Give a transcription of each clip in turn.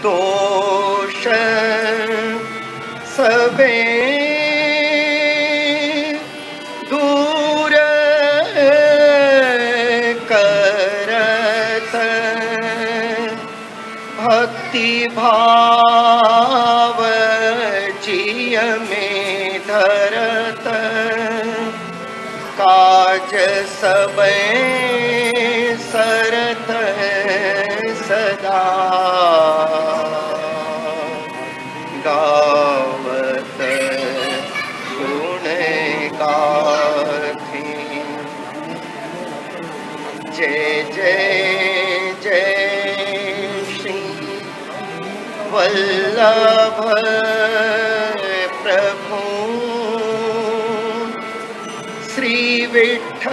दोष सबे दूर करत, भक्ति भाव जिय में धरत, काज सबे सरत सदा, गावत गुण गाथी। जय जय जय श्री वल्लभ प्रभु श्री विठ्ठलेश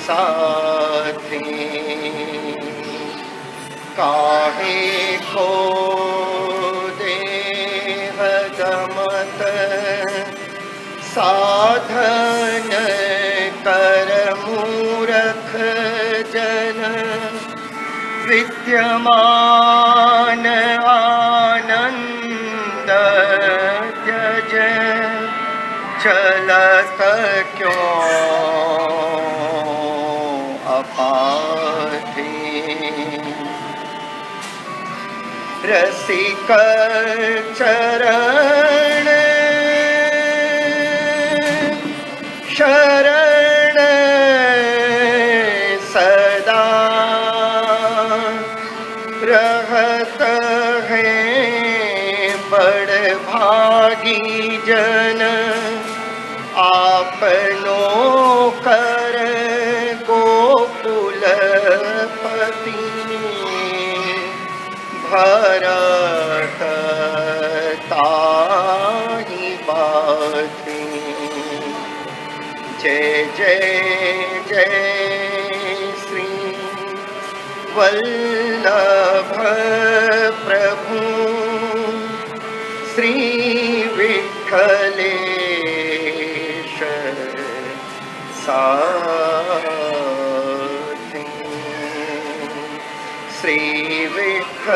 साथी। काहे को देह दमत साधन कर मूरख जन, विद्यमान आनंद त्यज, चलत क्यों अपाधि। रसिक चरण शरण सदा, रहत है बड़ भागी जन, आपनो कर गोकुलपति। भरत ताहि बाती। जय जय जय श्री वल्लभ प्रभु श्री विठ्ठलेश साथी। श्री विठ्ठलेश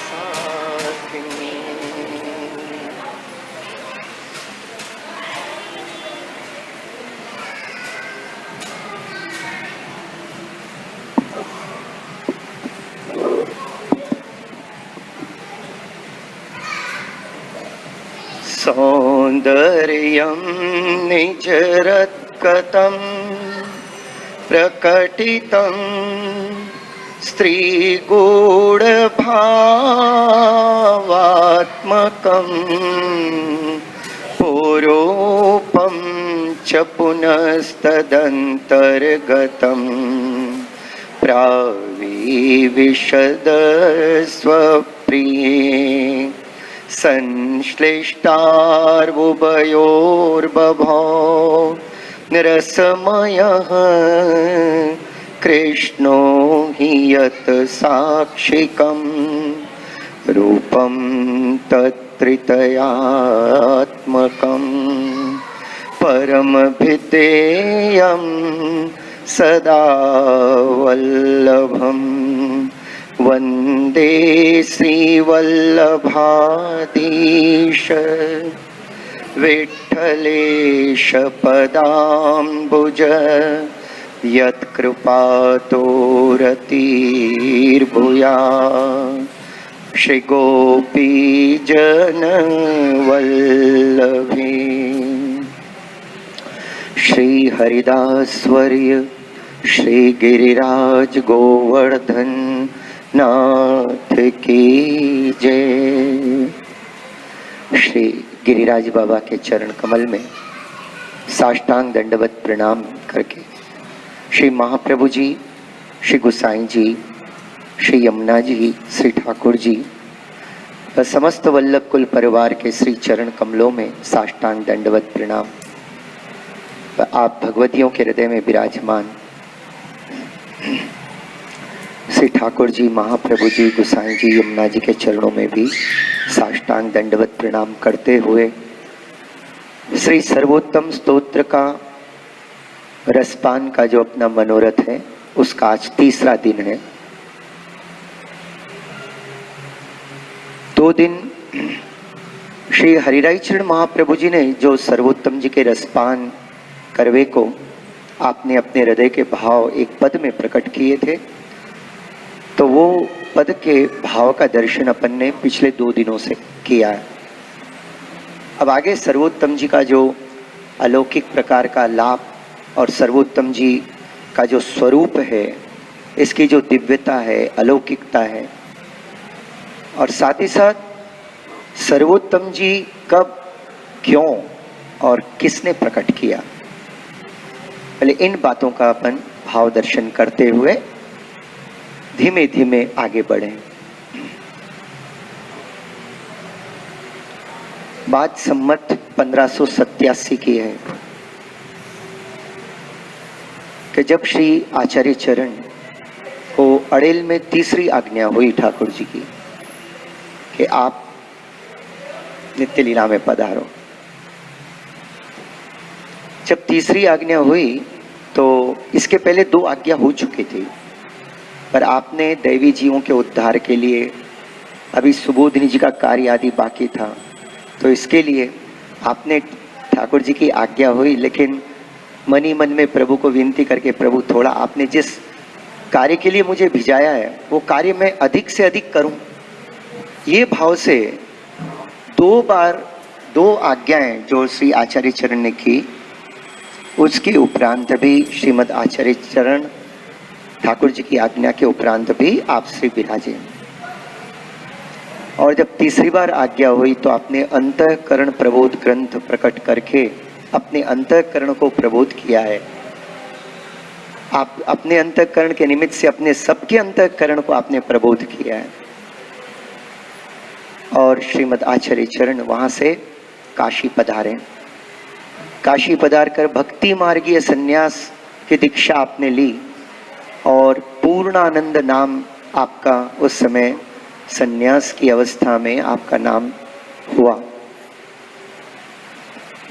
साथी। सौंदर्यं निजरत्कतं प्रकटितं स्त्रीगूढभावात्मकं, पूरोपं च पुनस्तदन्तर्गतं, प्राविविशद स्वप्रिये। संश्लिष्टार्बुभयोर्बभौ रसमयः, कृष्णो हि यत् साक्षिकं, रूपं तत्त्रितयात्मकं, परमभिधेयं सदा वल्लभम्। वन्दे श्रीवल्लभाधीश विठ्ठलेश पदाम्बुज, यत्कृपातोरतिर्भूयात् श्रीगोपीजनवल्लभे। श्री हरिदासवर्य श्री गिरिराज गोवर्धन नाथ की जय। श्री गिरिराज बाबा के चरण कमल में साष्टांग दंडवत प्रणाम करके श्री महाप्रभु जी, श्री गुसाई जी, श्री यमुना जी, श्री ठाकुर जी व समस्त वल्लभ कुल परिवार के श्री चरण कमलों में साष्टांग दंडवत प्रणाम। आप भगवतियों के हृदय में विराजमान श्री ठाकुर जी, महाप्रभु जी, गुसाई जी, यमुना जी के चरणों में भी साष्टांग दंडवत प्रणाम करते हुए श्री सर्वोत्तम स्तोत्र का रसपान का जो अपना मनोरथ है उसका आज तीसरा दिन है। 2 दिन श्री हरिराई चरण महाप्रभु जी ने जो सर्वोत्तम जी के रसपान करवे को आपने अपने हृदय के भाव एक पद में प्रकट किए थे, तो वो पद के भाव का दर्शन अपन ने पिछले 2 दिनों से किया है। अब आगे सर्वोत्तम जी का जो अलौकिक प्रकार का लाभ और सर्वोत्तम जी का जो स्वरूप है, इसकी जो दिव्यता है, अलौकिकता है, और साथ ही साथ सर्वोत्तम जी कब, क्यों और किसने प्रकट किया, पहले इन बातों का अपन भाव दर्शन करते हुए धीमे धीमे आगे बढ़ें। बात सम्मत 1587 की है कि जब श्री आचार्य चरण को अड़ेल में तीसरी आज्ञा हुई ठाकुर जी की कि आप नित्य लीला में पधारो। जब तीसरी आज्ञा हुई तो इसके पहले 2 आज्ञा हो चुकी थी, पर आपने दैवी जीवों के उद्धार के लिए, अभी सुबोधिनी जी का कार्य आदि बाकी था, तो इसके लिए आपने ठाकुर जी की आज्ञा हुई, लेकिन मन ही मन में प्रभु को विनती करके, प्रभु थोड़ा आपने जिस कार्य के लिए मुझे भिजाया है वो कार्य मैं अधिक से अधिक करूं, ये भाव से 2 बार 2 आज्ञाएं जो श्री आचार्य चरण ने की, उसके उपरांत भी श्रीमद आचार्य चरण ठाकुर जी की आज्ञा के उपरांत भी आप श्री विराजे। और जब तीसरी बार आज्ञा हुई तो आपने अंतःकरण प्रबोध ग्रंथ प्रकट करके अपने अंतःकरण को प्रबोध किया है। आप अपने अंतःकरण के निमित्त से अपने सबके अंतःकरण को आपने प्रबोध किया है। और श्रीमद आचार्य चरण वहां से काशी पधारे। काशी पधार कर भक्ति मार्गीय संन्यास की दीक्षा आपने ली और पूर्णानंद नाम आपका उस समय संन्यास की अवस्था में आपका नाम हुआ।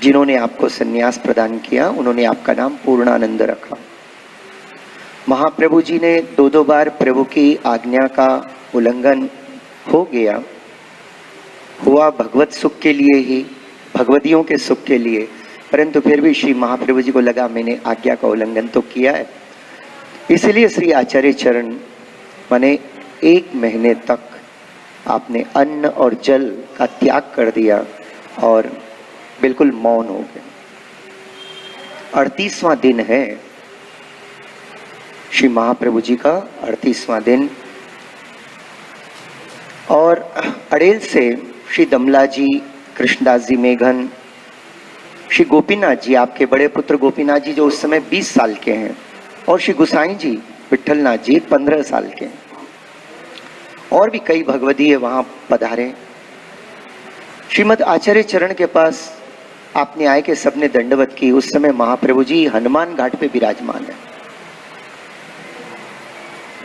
जिन्होंने आपको संन्यास प्रदान किया उन्होंने आपका नाम पूर्णानंद रखा। महाप्रभु जी ने 2 बार प्रभु की आज्ञा का उल्लंघन हो गया, हुआ भगवत सुख के लिए ही, भगवतियों के सुख के लिए, परंतु फिर भी श्री महाप्रभु जी को लगा मैंने आज्ञा का उल्लंघन तो किया है, इसलिए श्री आचार्य चरण माने 1 महीने तक आपने अन्न और जल का त्याग कर दिया और बिल्कुल मौन हो गए। 38वां दिन है श्री महाप्रभु जी का 38वां दिन। और अड़ेल से श्री दमला जी, कृष्णदास जी मेघन, श्री गोपीनाथ जी, आपके बड़े पुत्र गोपीनाथ जी जो उस समय 20 साल के हैं, और श्री गुसाई जी विठलनाथ जी 15 साल के हैं, और भी कई भगवदीय वहां पधारे। श्रीमद आचार्य चरण के पास आपने आए के सबने दंडवत की। उस समय महाप्रभु जी हनुमान घाट पे विराजमान है।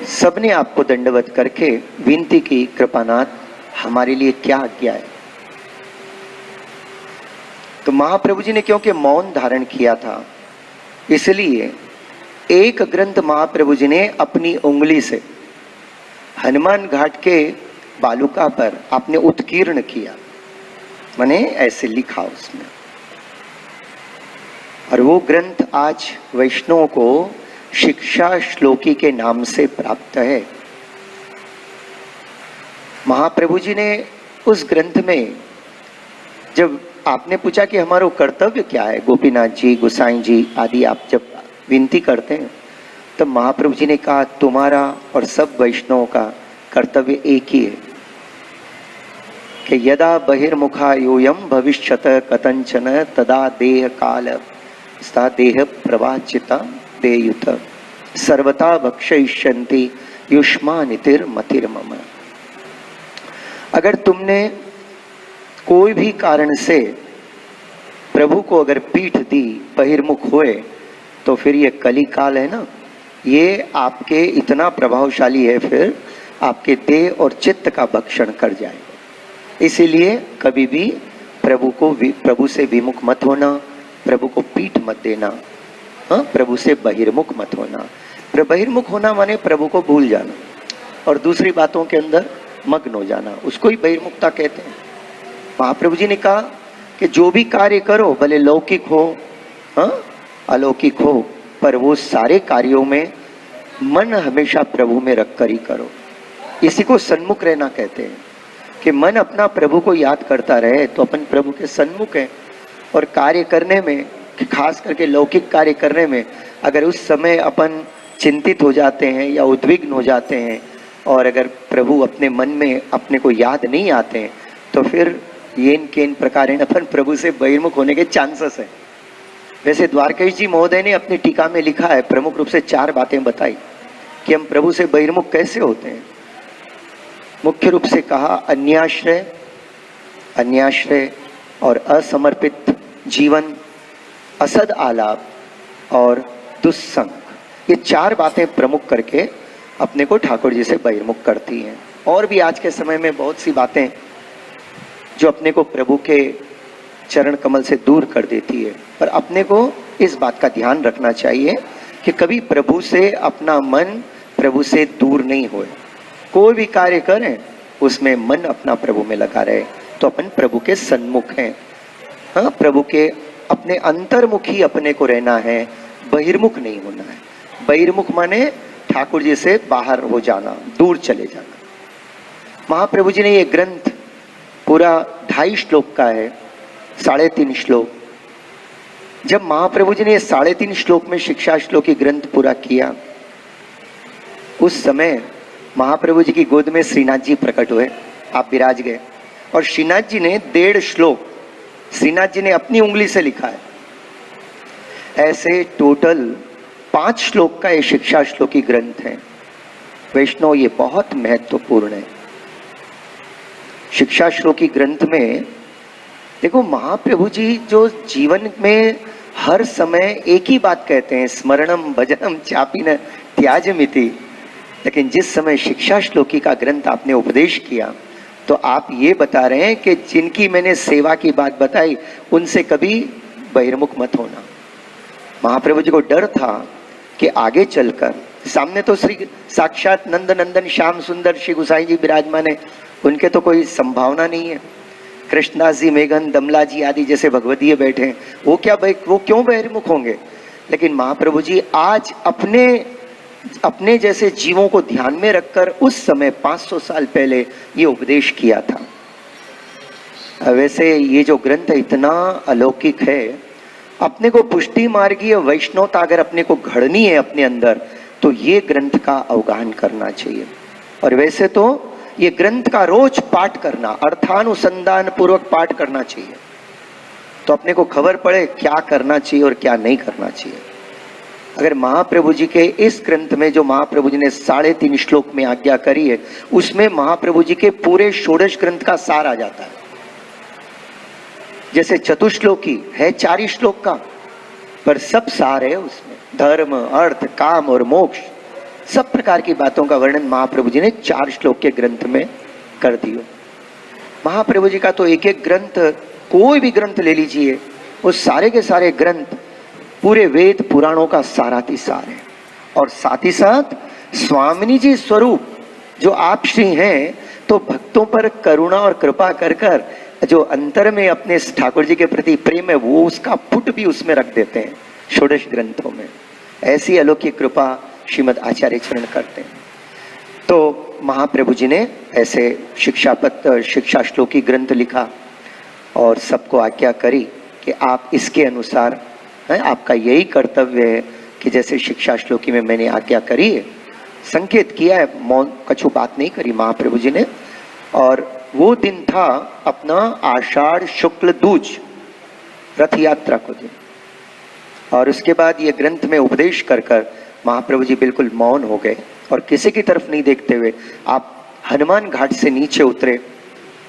सबने आपको दंडवत करके विनती की, कृपानाथ हमारे लिए क्या आज्ञा है। तो महाप्रभु जी ने क्योंकि मौन धारण किया था, इसलिए एक ग्रंथ महाप्रभु जी ने अपनी उंगली से हनुमान घाट के बालुका पर आपने उत्कीर्ण किया, माने ऐसे लिखा उसमें, और वो ग्रंथ आज वैष्णवों को शिक्षा श्लोकी के नाम से प्राप्त है। महाप्रभु जी ने उस ग्रंथ में, जब आपने पूछा कि हमारा कर्तव्य क्या है, गोपीनाथ जी, गुसाई जी आदि आप जब विनती करते हैं, तब महाप्रभु जी ने कहा तुम्हारा और सब वैष्णवों का कर्तव्य एक ही है कि यदा बहिर्मुखा यूयम भविष्यत कथंचन तदा देह काल सा देह प्रवाचिता देयुत सर्वथा भक्षयिष्यन्ति युष्मानितिर मतिर्मम। अगर तुमने कोई भी कारण से प्रभु को अगर पीठ दी, बहिर्मुख हुए, तो फिर ये कली काल है ना, ये आपके इतना प्रभावशाली है, फिर आपके देह और चित्त का भक्षण कर जाएगा। इसीलिए कभी भी प्रभु से विमुख मत होना, प्रभु को पीठ मत देना, हाँ, प्रभु से बहिर्मुख मत होना। बहिर्मुख होना माने प्रभु को भूल जाना और दूसरी बातों के अंदर मग्न हो जाना, उसको ही बहिर्मुखता कहते हैं। महाप्रभु जी ने कहा कि जो भी कार्य करो, भले लौकिक हो, हाँ, अलौकिक हो, पर वो सारे कार्यों में मन हमेशा प्रभु में रखकर ही करो। इसी को सन्मुख रहना कहते हैं कि मन अपना प्रभु को याद करता रहे तो अपन प्रभु के सन्मुख हैं। और कार्य करने में, खास करके लौकिक कार्य करने में, अगर उस समय अपन चिंतित हो जाते हैं या उद्विग्न हो जाते हैं और अगर प्रभु अपने मन में अपने को याद नहीं आते हैं तो फिर येन केन प्रकार अपन प्रभु से बहिर्मुख होने के चांसेस है। वैसे द्वारकेश जी महोदय ने अपनी टीका में लिखा है, प्रमुख रूप से 4 बातें बताई कि हम प्रभु से बहिर्मुख कैसे होते हैं। मुख्य रूप से कहा अन्याश्रय और असमर्पित जीवन, असद आलाप और दुस्संग, ये 4 बातें प्रमुख करके अपने को ठाकुर जी से बहिर्मुख करती हैं। और भी आज के समय में बहुत सी बातें जो अपने को प्रभु के चरण कमल से दूर कर देती है, पर अपने को इस बात का ध्यान रखना चाहिए कि कभी प्रभु से अपना मन प्रभु से दूर नहीं होए। कोई भी कार्य करें उसमें मन अपना प्रभु में लगा रहे तो अपन प्रभु के सन्मुख हैं। हाँ, प्रभु के अपने अंतर्मुखी अपने को रहना है, बहिर्मुख नहीं होना है। बहिर्मुख माने ठाकुर जी से बाहर हो जाना, दूर चले जाना। महाप्रभु जी ने ये ग्रंथ पूरा 2.5 श्लोक का है, 3.5 श्लोक। जब महाप्रभु जी ने 3.5 श्लोक में शिक्षा श्लोकी ग्रंथ पूरा किया, उस समय महाप्रभु जी की गोद में श्रीनाथ जी प्रकट हुए, आप विराज गए और श्रीनाथ जी ने 1.5 श्लोक श्रीनाथ जी ने अपनी उंगली से लिखा है। ऐसे टोटल 5 श्लोक का ये शिक्षा श्लोकी ग्रंथ है। वैष्णव, ये बहुत महत्वपूर्ण है। शिक्षा श्लोकी ग्रंथ में देखो, महाप्रभु जी जो जीवन में हर समय एक ही बात कहते हैं, स्मरणम भजनम चापी न त्याजमिति। लेकिन जिस समय शिक्षा श्लोकी का ग्रंथ आपने उपदेश किया तो आप ये बता रहे हैं कि जिनकी मैंने सेवा की बात बताई उनसे कभी बहिर्मुख मत होना। महाप्रभु जी को डर था कि आगे चलकर, सामने तो श्री साक्षात नंद नंदन श्याम सुंदर श्री गुसाई जी विराजमान है, उनके तो कोई संभावना नहीं है। कृष्णदास जी, मेघन, दमला जी आदि जैसे भगवदीय बैठे हैं, वो क्यों बहिर्मुख होंगे। लेकिन महाप्रभु जी आज अपने जैसे जीवों को ध्यान में रखकर उस समय 500 साल पहले ये उपदेश किया था। वैसे ये जो ग्रंथ इतना अलौकिक है, अपने को पुष्टि मार्गीय वैष्णवता अगर अपने को घड़नी है अपने अंदर तो ये ग्रंथ का अवगाहन करना चाहिए। और वैसे तो ये ग्रंथ का रोज पाठ करना, अर्थानुसंधान पूर्वक पाठ करना चाहिए, तो अपने को खबर पड़े क्या करना चाहिए और क्या नहीं करना चाहिए। अगर महाप्रभु जी के इस ग्रंथ में जो महाप्रभु जी ने 3.5 श्लोक में आज्ञा करी है, उसमें महाप्रभु जी के पूरे षोडश ग्रंथ का सार आ जाता है। जैसे चतुश्लोकी है 4 श्लोक का, पर सब सार है उसमें। धर्म, अर्थ, काम और मोक्ष, सब प्रकार की बातों का वर्णन महाप्रभु जी ने 4 श्लोक के ग्रंथ में कर दिया। महाप्रभु जी का तो एक एक ग्रंथ, कोई भी ग्रंथ ले लीजिए, वो सारे के सारे ग्रंथ पूरे वेद पुराणों का साराती सार है। और साथ ही साथ स्वामिनी जी स्वरूप जो आप श्री हैं, तो भक्तों पर करुणा और कृपा कर कर जो अंतर में अपने ठाकुर जी के प्रति प्रेम है, वो उसका पुट भी उसमें रख देते हैं षोडश ग्रंथों में। ऐसी अलौकिक कृपा श्रीमद आचार्य चरण करते हैं। तो महाप्रभु जी ने ऐसे शिक्षा श्लोकी ग्रंथ लिखा और सबको आज्ञा करी कि आप इसके अनुसार, आपका यही कर्तव्य है कि जैसे शिक्षा श्लोकी में मैंने आज्ञा करी है, संकेत किया है, मौन कछु बात नहीं करी महाप्रभु जी ने। और वो दिन था अपना आषाढ़ शुक्ल दूज, रथ यात्रा को दिन। और उसके बाद ये ग्रंथ में उपदेश कर कर महाप्रभु जी बिल्कुल मौन हो गए और किसी की तरफ नहीं देखते हुए आप हनुमान घाट से नीचे उतरे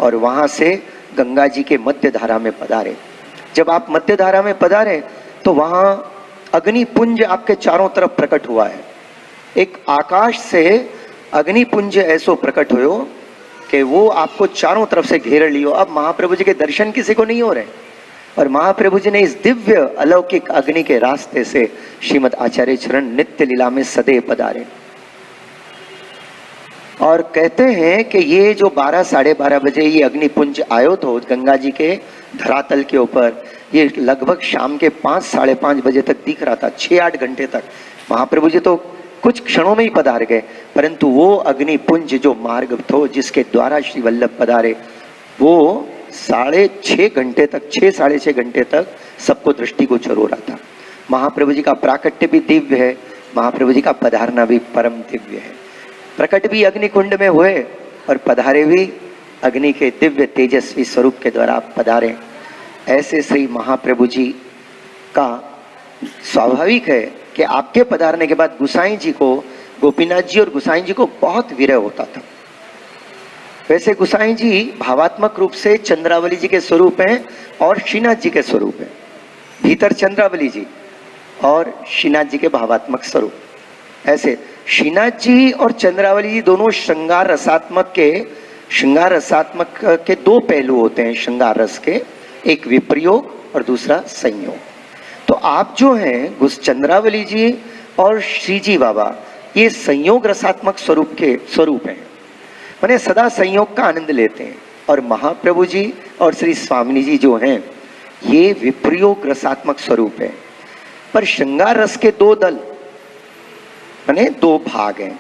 और वहां से गंगा जी के मध्य धारा में पधारे। जब आप मध्य धारा में पधारे तो वहां अग्निपुंज आपके चारों तरफ प्रकट हुआ है। एक आकाश से अग्निपुंज ऐसो प्रकट हुयो कि वो आपको चारों तरफ से घेर लियो। अब महाप्रभु जी के दर्शन किसी को नहीं हो रहे, और महाप्रभु जी ने इस दिव्य अलौकिक अग्नि के रास्ते से श्रीमद आचार्य चरण नित्य लीला में सदैव पधारे। और कहते हैं कि ये जो 12 साढ़े 12 बजे ये अग्निपुंज आयो तो गंगा जी के धरातल के ऊपर, ये लगभग शाम के 5 साढ़े 5 बजे तक दिख रहा था। 6-8 घंटे तक महाप्रभु जी तो कुछ क्षणों में ही पधार गए, परंतु वो अग्निपुंज जो मार्ग थो जिसके द्वारा श्री वल्लभ पधारे, वो 6.5 घंटे तक, 6 साढ़े 6 घंटे तक सबको दृष्टिगोचर हो रहा था। महाप्रभु जी का प्राकट्य भी दिव्य है, महाप्रभु जी का पधारना भी परम दिव्य है। प्रकट भी अग्निकुंड में हुए और पधारे भी अग्नि के दिव्य तेजस्वी स्वरूप के द्वारा आप पधारे। ऐसे श्री महाप्रभु जी का स्वाभाविक है कि आपके पधारने के बाद गुसाई जी को, गोपीनाथ जी और गुसाई जी को बहुत विरह होता था। वैसे गुसाई जी भावात्मक रूप से चंद्रावली जी के स्वरूप हैं और श्रीनाथ जी के स्वरूप हैं। भीतर चंद्रावली जी और श्रीनाथ जी के भावात्मक स्वरूप। ऐसे श्रीनाथ जी और चंद्रावली जी दोनों श्रृंगार रसात्मक के दो पहलू होते हैं श्रृंगार रस के, एक विप्रयोग और दूसरा संयोग। तो आप जो हैं चंद्रावली जी और श्री जी बाबा, ये संयोग रसात्मक स्वरूप हैं, माने सदा संयोग का आनंद लेते हैं। और महाप्रभु जी और श्री स्वामिनी जी जो हैं, ये विप्रयोग रसात्मक स्वरूप है। पर श्रृंगार रस के दो दल माने दो भाग हैं।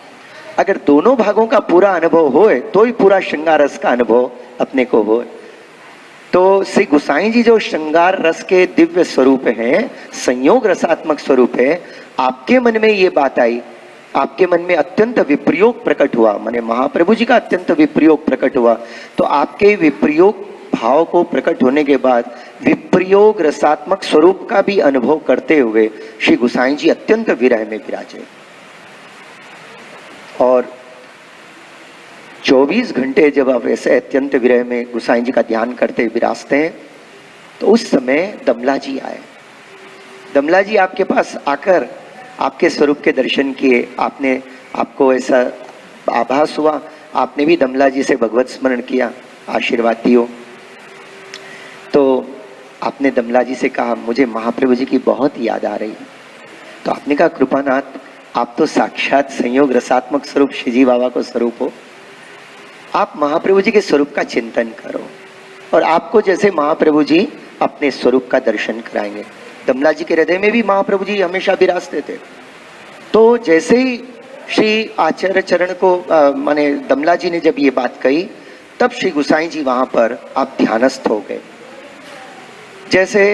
अगर दोनों भागों का पूरा अनुभव होए तो ही पूरा श्रृंगार रस का अनुभव अपने को हो। तो श्री गुसाई जी जो श्रृंगार रस के दिव्य स्वरूप हैं, संयोग रसात्मक स्वरूप है, आपके मन में ये बात आई, आपके मन में अत्यंत विप्रयोग प्रकट हुआ, माने महाप्रभु जी का अत्यंत विप्रयोग प्रकट हुआ। तो आपके विप्रयोग भाव को प्रकट होने के बाद विप्रयोग रसात्मक स्वरूप का भी अनुभव करते हुए श्री गुसाई जी अत्यंत विरह में विराजे। और 24 घंटे जब आप ऐसे अत्यंत विरह में गुसाई जी का ध्यान करते विराजते हैं, तो उस समय दमला जी आए। दमला जी आपके पास आकर आपके स्वरूप के दर्शन किए। आपको ऐसा आभास हुआ, आपने भी दमला जी से भगवत स्मरण किया, आशीर्वाद दियो। तो आपने दमला जी से कहा, मुझे महाप्रभु जी की बहुत याद आ रही है। तो आपने कहा, कृपानाथ, आप तो साक्षात संयोग रसात्मक स्वरूप श्रीजी बाबा को स्वरूप हो, आप महाप्रभु जी के स्वरूप का चिंतन करो और आपको जैसे महाप्रभु जी अपने स्वरूप का दर्शन कराएंगे। दमला जी के हृदय में भी महाप्रभु जी हमेशा विराजते थे। तो जैसे ही श्री आचार्य चरण को माने दमला जी ने जब ये बात कही, तब श्री गुसाई जी वहां पर आप ध्यानस्थ हो गए। जैसे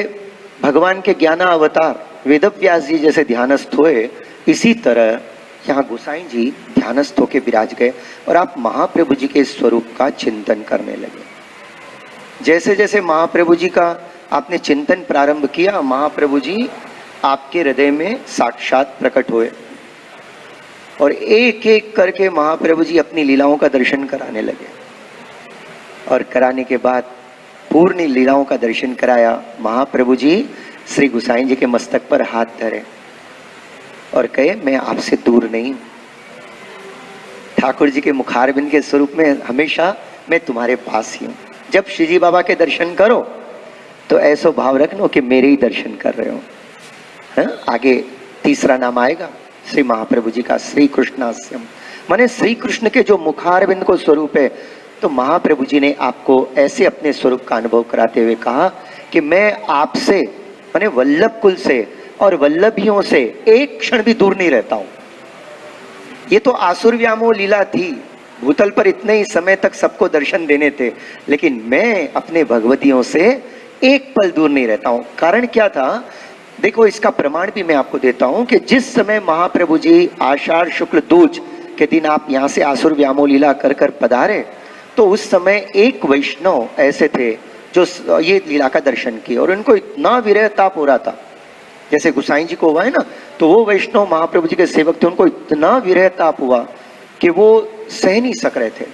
भगवान के ज्ञाना अवतार वेदव्यास जी जैसे ध्यानस्थ हुए, इसी तरह यहाँ गुसाई जी ध्यानस्थ होकर विराज गए और आप महाप्रभु जी के स्वरूप का चिंतन करने लगे। जैसे जैसे महाप्रभु जी का आपने चिंतन प्रारंभ किया, महाप्रभु जी आपके हृदय में साक्षात प्रकट हुए और एक एक करके महाप्रभु जी अपनी लीलाओं का दर्शन कराने लगे। और कराने के बाद पूर्ण लीलाओं का दर्शन कराया, महाप्रभु जी श्री गुसाई जी के मस्तक पर हाथ धरे और कहे, मैं आपसे दूर नहीं, ठाकुर जी के मुखारबिंद के स्वरूप में हमेशा मैं तुम्हारे पास ही हूँ। जब श्रीजी बाबा के दर्शन करो तो ऐसा भाव रखना कि मेरे ही दर्शन कर रहे हो। आगे तीसरा नाम आएगा श्री महाप्रभु जी का, श्री कृष्णास्यम, माने श्री कृष्ण के जो मुखारबिंद को स्वरूप है। तो महाप्रभु जी ने आपको ऐसे अपने स्वरूप का अनुभव कराते हुए कहा कि मैं आपसे माने वल्लभ कुल से और वल्लभियों से एक क्षण भी दूर नहीं रहता हूं। ये तो आसुर व्यामोह लीला थी, भूतल पर इतने ही समय तक सबको दर्शन देने थे, लेकिन मैं अपने भगवतियों से एक पल दूर नहीं रहता हूं। कारण क्या था, देखो इसका प्रमाण भी मैं आपको देता हूं कि जिस समय महाप्रभु जी आषाढ़ शुक्ल दूज के दिन आप यहाँ से आसुर व्यामोह लीला कर कर पधारे, तो उस समय एक वैष्णव ऐसे थे जो ये लीला का दर्शन किए और उनको इतना विरह ताप हो रहा था, जैसे गुसाई जी को हुआ है ना, तो वो वैष्णव महाप्रभु जी के सेवक थे, उनको इतना विरह ताप हुआ कि वो सह नहीं सक रहे थे।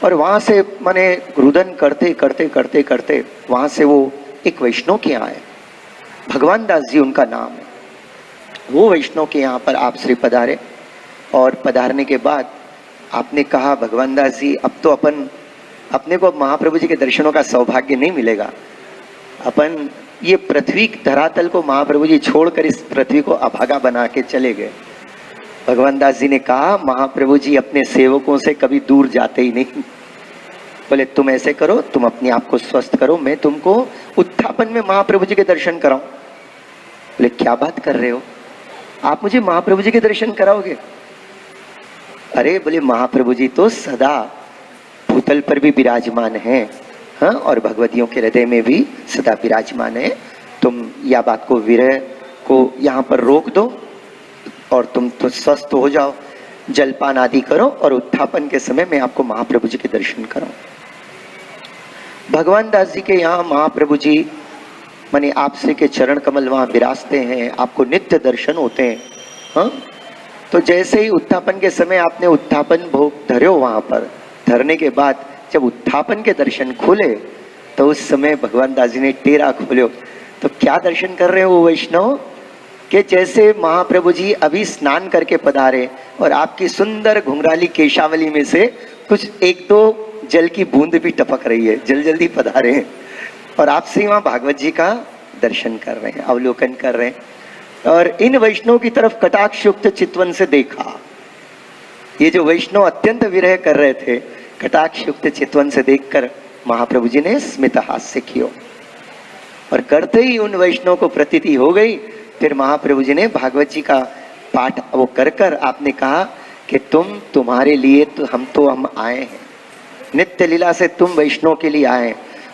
और वहां से माने रुदन करते करते करते करते वहां से वो एक वैष्णव के यहाँ आए, भगवान दास जी उनका नाम है। वो वैष्णव के यहाँ पर आप श्री पधारे और पधारने के बाद आपने कहा भगवान दास जी अब तो अपने को महाप्रभु जी के दर्शनों का सौभाग्य नहीं मिलेगा, अपन ये पृथ्वी धरातल को महाप्रभु जी छोड़कर इस पृथ्वी को अभागा बना के चले गए। भगवान दास जी ने कहा महाप्रभु जी अपने सेवकों से कभी दूर जाते ही नहीं। बोले तुम ऐसे करो, तुम अपने आप को स्वस्थ करो, मैं तुमको उत्थापन में महाप्रभु जी के दर्शन कराऊं। बोले क्या बात कर रहे हो, आप मुझे महाप्रभु जी के दर्शन कराओगे? अरे बोले महाप्रभु जी तो सदा भूतल पर भी विराजमान है, हाँ, और भगवतियों के हृदय में भी सदा विराजमान है। तुम या बात को विरह को यहाँ पर रोक दो और तुम तो स्वस्थ हो जाओ, जलपान आदि करो और उत्थापन के समय मैं आपको महाप्रभु जी के दर्शन कराऊं। भगवान दास जी के यहाँ महाप्रभु जी माने आपसे के चरण कमल वहाँ विराजते हैं, आपको नित्य दर्शन होते हैं, हाँ। तो जैसे ही उत्थापन के समय आपने उत्थापन भोग धर्यो, वहाँ पर धरने के बाद जब उत्थापन के दर्शन खोले तो उस समय भगवान दास जी ने टेरा खोलो। तो क्या दर्शन कर रहे हो वो वैष्णव कि जैसे महाप्रभु जी अभी स्नान करके पधारे और आपकी सुंदर घुंघराली केशावली में से कुछ एक दो जल की बूंद भी टपक रही है, जल्दी पधारे हैं और आपसे वहाँ भागवत जी का दर्शन कर रहे हैं, अवलोकन कर रहे हैं। और इन वैष्णव की तरफ कटाक्षयुक्त चितवन से देखा। ये जो वैष्णव अत्यंत विरह कर रहे थे, कटाक्षयुक्त चितवन से देखकर महाप्रभु जी ने स्मित हास्य किया और करते ही उन वैष्णव को प्रतीति हो गई। फिर महाप्रभु जी ने भागवत जी का पाठ वो कर आपने कहा कि तुम्हारे लिए तो हम आए हैं, नित्य लीला से तुम वैष्णव के लिए आए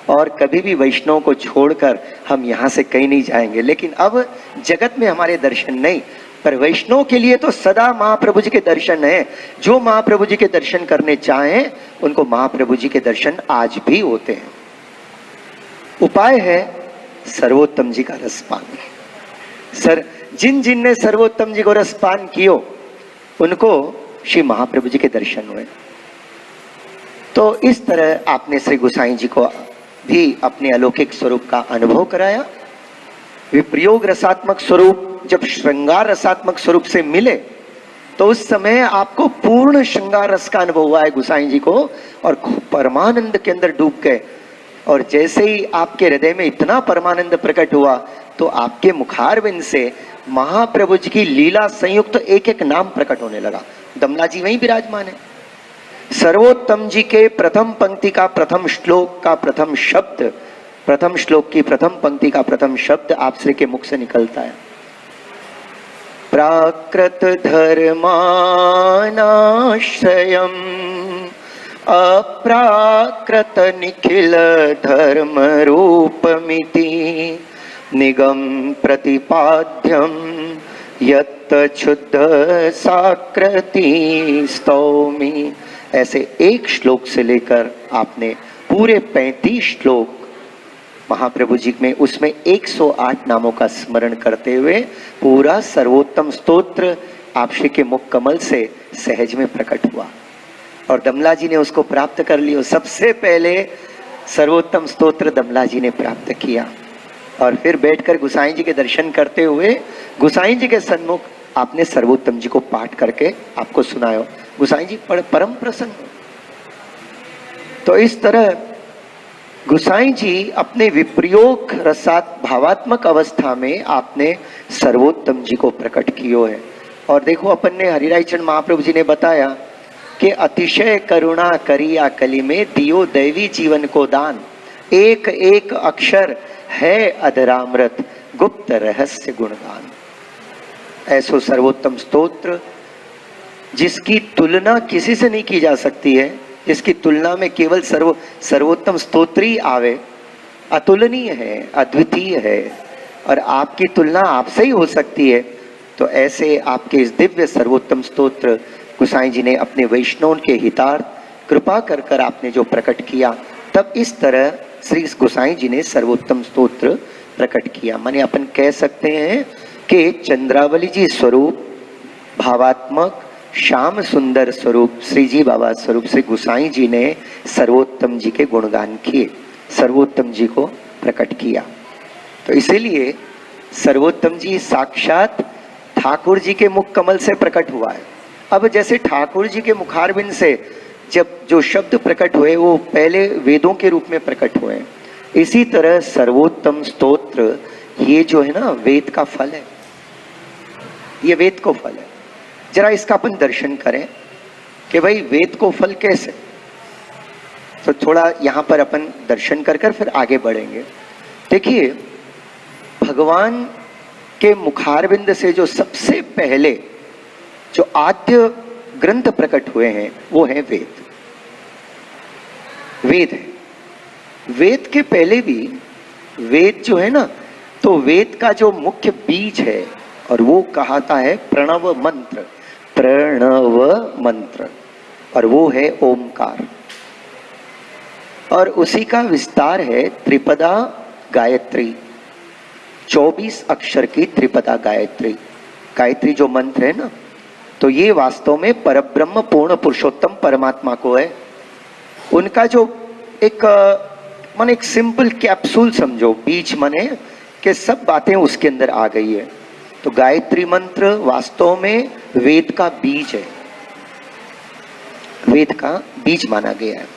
और कभी भी वैष्णव को छोड़कर हम यहाँ से कहीं नहीं जाएंगे। लेकिन अब जगत में हमारे दर्शन नहीं, पर वैष्णव के लिए तो सदा महाप्रभु जी के दर्शन है। जो महाप्रभु जी के दर्शन करने चाहें उनको महाप्रभु जी के दर्शन आज भी होते हैं। उपाय है सर्वोत्तम जी का रसपान। जिन ने सर्वोत्तम जी को रसपान कियो उनको श्री महाप्रभु जी के दर्शन हुए। तो इस तरह आपने श्री गोसाई जी को भी अपने अलौकिक स्वरूप का अनुभव कराया। विप्रयोग रसात्मक स्वरूप जब श्रृंगार रसात्मक स्वरूप से मिले तो उस समय आपको पूर्ण श्रृंगार रस का अनुभव हुआ है गोसाई जी को और परमानंद के अंदर डूब गए। और जैसे ही आपके हृदय में इतना परमानंद प्रकट हुआ तो आपके मुखारविंद से महाप्रभु जी की लीला संयुक्त एक एक नाम प्रकट होने लगा। दमला जी वहीं विराजमान है। सर्वोत्तम जी के प्रथम पंक्ति का प्रथम श्लोक का प्रथम शब्द, प्रथम श्लोक की प्रथम पंक्ति का प्रथम शब्द आप श्री के मुख से निकलता है। प्राकृत धर्मानाश्रयम् अप्राकृत निखिल धर्म रूपमिति निगम प्रतिपाद्यम यत् क्षुद्ध साकृति स्तौमि। ऐसे एक श्लोक से लेकर आपने पूरे 35 श्लोक महाप्रभु जी में उसमें 108 नामों का स्मरण करते हुए पूरा सर्वोत्तम स्तोत्र आप श्री के मुख कमल से सहज में प्रकट हुआ और दमला जी ने उसको प्राप्त कर लिया। सबसे पहले सर्वोत्तम स्तोत्र दमला जी ने प्राप्त किया और फिर बैठकर गोसाई जी के दर्शन करते हुए गोसाई जी के सन्मुख आपने सर्वोत्तम जी को पाठ करके आपको सुनाया। गोसाई जी परम प्रसन्न। तो इस तरह गोसाई जी अपने विप्रयोग रसात भावात्मक अवस्था में आपने सर्वोत्तम जी को प्रकट कियो है। और देखो अपन ने हरिराय चंद महाप्रभु जी ने बताया कि अतिशय करुणा करिया कली में दियो दैवी जीवन को दान, एक एक अक्षर है अधरामृत गुप्त रहस्य गुणगान। ऐसो सर्वोत्तम स्तोत्र जिसकी तुलना किसी से नहीं की जा सकती है, जिसकी तुलना में केवल सर्वोत्तम स्तोत्र ही आवे, अतुलनीय है, अद्वितीय है और आपकी तुलना आपसे ही हो सकती है। तो ऐसे आपके इस दिव्य सर्वोत्तम स्तोत्र गोसाई जी ने अपने वैष्णव के हितार्थ कृपा कर कर आपने जो प्रकट किया, तब इस तरह श्री गोसाई जी ने सर्वोत्तम स्तोत्र प्रकट किया। माने अपन कह सकते हैं कि चंद्रावली जी स्वरूप भावात्मक श्याम सुंदर स्वरूप श्री जी बाबा स्वरूप श्री गोसाई जी ने सर्वोत्तम जी के गुणगान किए, सर्वोत्तम जी को प्रकट किया। तो इसीलिए सर्वोत्तम जी साक्षात ठाकुर जी के मुख कमल से प्रकट हुआ है। अब जैसे ठाकुर जी के मुखारबिंद से जब जो शब्द प्रकट हुए वो पहले वेदों के रूप में प्रकट हुए, इसी तरह सर्वोत्तम स्तोत्र ये जो है ना वेद का फल है, ये वेद को फल है। जरा इसका अपन दर्शन करें कि भाई वेद को फल कैसे, तो थोड़ा यहाँ पर अपन दर्शन कर कर फिर आगे बढ़ेंगे। देखिए, भगवान के मुखारबिंद से जो सबसे पहले जो आद्य ग्रंथ प्रकट हुए हैं वो है वेद। वेद है, वेद के पहले भी वेद जो है ना, तो वेद का जो मुख्य बीज है और वो कहता है प्रणव मंत्र, प्रणव मंत्र, और वो है ओमकार, और उसी का विस्तार है त्रिपदा गायत्री, 24 अक्षर की त्रिपदा गायत्री। गायत्री जो मंत्र है ना, तो ये वास्तव में परब्रह्म पूर्ण पुरुषोत्तम परमात्मा को है। उनका जो एक मन एक सिंपल कैप्सूल समझो, बीज मने कि सब बातें उसके अंदर आ गई है। तो गायत्री मंत्र वास्तव में वेद का बीज है, वेद का बीज माना गया है।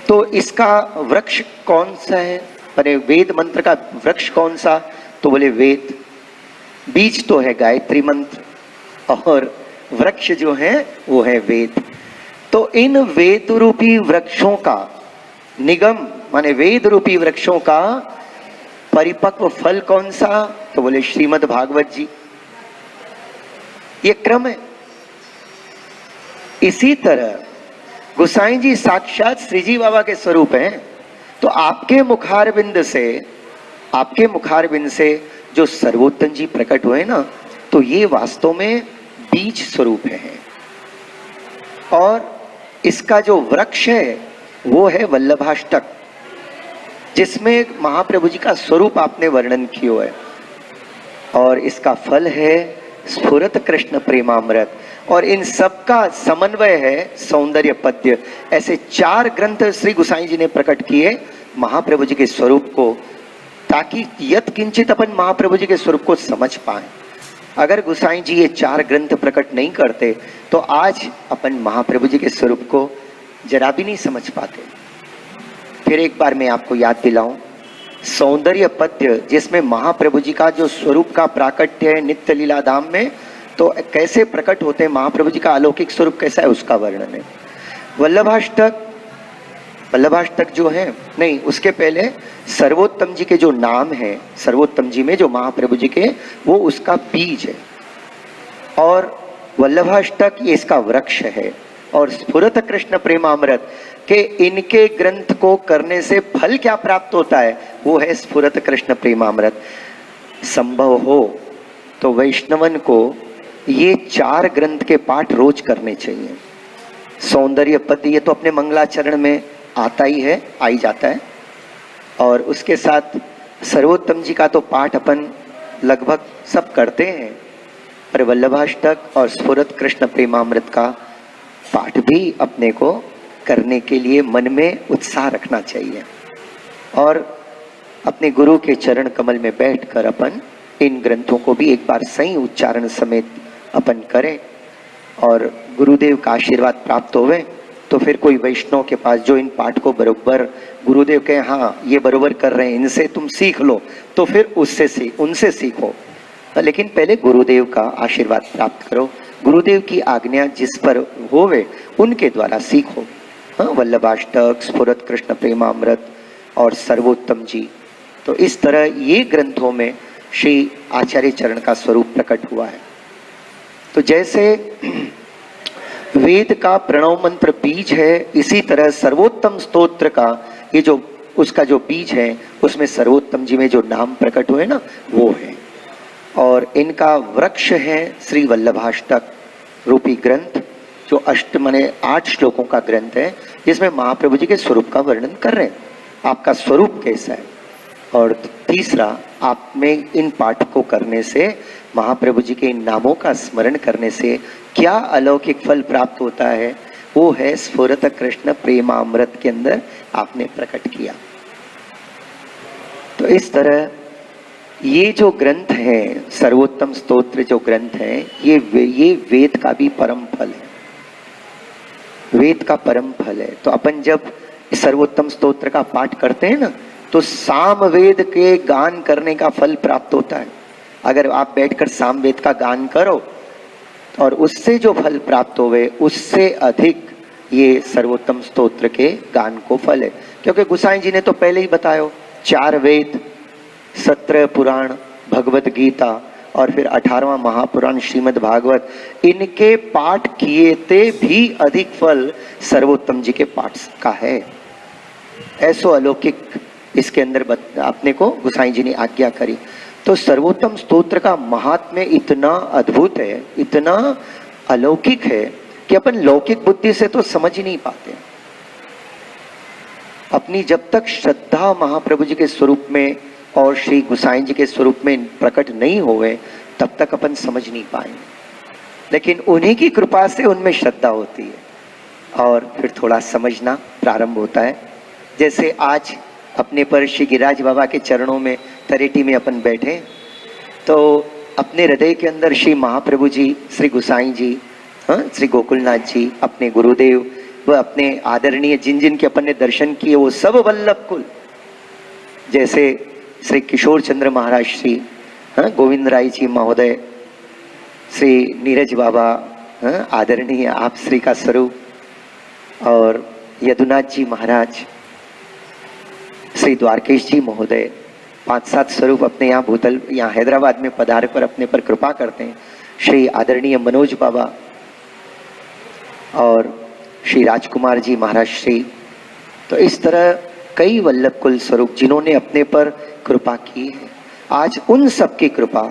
तो इसका वृक्ष कौन सा है, अरे वेद मंत्र का वृक्ष कौन सा, तो बोले वेद। बीज तो है गायत्री मंत्र और वृक्ष जो है वो है वेद। तो इन वेद रूपी वृक्षों का निगम माने वेद रूपी वृक्षों का परिपक्व फल कौन सा, तो बोले श्रीमद् भागवत जी। ये क्रम है। इसी तरह गोसाई जी साक्षात श्रीजी बाबा के स्वरूप हैं। तो आपके मुखारबिंद से जो सर्वोत्तम जी प्रकट हुए ना, तो ये वास्तव में बीज स्वरूप है। और इसका जो वृक्ष है वो है वल्लभाष्टक, जिसमें महाप्रभु जी का स्वरूप आपने वर्णन किया है। और इसका फल है स्फुरत कृष्ण प्रेमामृत, और इन सब का समन्वय है सौंदर्य पद्य। ऐसे 4 ग्रंथ श्री गोसाई जी ने प्रकट किए महाप्रभु जी के स्वरूप को, ताकि यत किंचित अपन महाप्रभु जी के स्वरूप को समझ पाए। अगर गोसाई जी ये 4 ग्रंथ प्रकट नहीं करते तो आज अपन महाप्रभु जी के स्वरूप को जरा भी नहीं समझ पाते। फिर एक बार मैं आपको याद दिलाऊं, सौंदर्य पद्य जिसमें महाप्रभु जी का जो स्वरूप का प्राकट्य है नित्य लीला धाम में, तो कैसे प्रकट होते हैं महाप्रभु जी का अलौकिक स्वरूप कैसा है उसका वर्णन है। वल्लभाष्टक जो है, नहीं उसके पहले सर्वोत्तम जी के जो नाम है, सर्वोत्तम जी में जो महाप्रभु जी के, वो उसका बीज है। और वल्लभाष्टक ये इसका वृक्ष है। और स्फुरत कृष्ण प्रेमामृत के इनके ग्रंथ को करने से फल क्या प्राप्त होता है, वो है स्फुरत कृष्ण प्रेमामृत। संभव हो तो वैष्णवन को ये 4 ग्रंथ के पाठ रोज करने चाहिए। सौंदर्य पद ये तो अपने मंगलाचरण में आता ही है, आ ही जाता है। और उसके साथ सर्वोत्तम जी का तो पाठ अपन लगभग सब करते हैं, पर वल्लभाष्टक और स्फुरत कृष्ण प्रेमामृत का पाठ भी अपने को करने के लिए मन में उत्साह रखना चाहिए। और अपने गुरु के चरण कमल में बैठकर अपन इन ग्रंथों को भी एक बार सही उच्चारण समेत अपन करें और गुरुदेव का आशीर्वाद प्राप्त होवे। तो फिर कोई वैष्णव के पास जो इन पाठ को बरोबर गुरुदेव कहे हाँ ये बरोबर कर रहे हैं, इनसे तुम सीख लो, तो फिर उनसे सीखो। लेकिन पहले गुरुदेव का आशीर्वाद प्राप्त करो, गुरुदेव की आज्ञा जिस पर होवे उनके द्वारा सीखो। हाँ, वल्लभाष्टक, स्फुरत कृष्ण प्रेमामृत और सर्वोत्तम जी, तो इस तरह ये ग्रंथों में श्री आचार्य चरण का स्वरूप प्रकट हुआ है। तो जैसे वेद का प्रणव मंत्र बीज है, इसी तरह सर्वोत्तम स्तोत्र का ये जो उसका जो बीज है, उसमें सर्वोत्तम जी में जो नाम प्रकट हुए ना वो है। और इनका वृक्ष है श्री वल्लभाष्टक रूपी ग्रंथ, जो 8 श्लोकों का ग्रंथ है, जिसमें महाप्रभु जी के स्वरूप का वर्णन कर रहे हैं, आपका स्वरूप कैसा है। और तीसरा, आप में इन पाठ को करने से, महाप्रभु जी के इन नामों का स्मरण करने से क्या अलौकिक फल प्राप्त होता है, वो है स्फुरत कृष्ण प्रेमामृत के अंदर आपने प्रकट किया। तो इस तरह ये जो ग्रंथ है, सर्वोत्तम स्तोत्र जो ग्रंथ है, ये वेद का भी परम फल है। वेद का परम फल है। तो अपन जब सर्वोत्तम स्तोत्र का पाठ करते हैं ना, तो सामवेद के गान करने का फल प्राप्त होता है। अगर आप बैठकर सामवेद का गान करो और उससे जो फल प्राप्त होवे, उससे अधिक ये सर्वोत्तम स्तोत्र के गान को फल है। क्योंकि गुसाई जी ने तो पहले ही बताया, 4 वेद, 17 पुराण, भगवत गीता और फिर 18वां महापुराण श्रीमद् भागवत, इनके पाठ किए थे भी अधिक फल सर्वोत्तम जी के पाठ का है। ऐसो अलौकिक इसके अंदर अपने को गुसाई जी ने आज्ञा करी। तो सर्वोत्तम स्तोत्र का महात्म्य इतना अद्भुत है, इतना अलौकिक है कि अपन लौकिक बुद्धि से तो समझ ही नहीं पाते। अपनी जब तक श्रद्धा महाप्रभु जी के स्वरूप में और श्री गुसाई जी के स्वरूप में प्रकट नहीं होवे, तब तक अपन समझ नहीं पाएंगे। लेकिन उन्हीं की कृपा से उनमें श्रद्धा होती है और फिर थोड़ा समझना प्रारंभ होता है। जैसे आज अपने पर श्री गिरिराज बाबा के चरणों में तरेटी में अपन बैठे, तो अपने हृदय के अंदर श्री महाप्रभु जी, श्री गुसाई जी, श्री गोकुलनाथ जी, अपने गुरुदेव व अपने आदरणीय जिन जिन के अपन ने दर्शन किए, वो सब वल्लभ कुल, जैसे श्री किशोर चंद्र महाराज श्री गोविंद राय जी महोदय, श्री नीरज बाबा, आदरणीय आप श्री का स्वरूप, और यदुनाथ जी महाराज, श्री द्वारकेश जी महोदय, 5-7 स्वरूप अपने यहाँ भूतल, यहाँ हैदराबाद में पधार कर अपने पर कृपा करते हैं। श्री आदरणीय मनोज बाबा और श्री राजकुमार जी महाराज श्री। तो इस तरह कई वल्लभ कुल स्वरूप जिन्होंने अपने पर कृपा की है, आज उन सब की कृपा,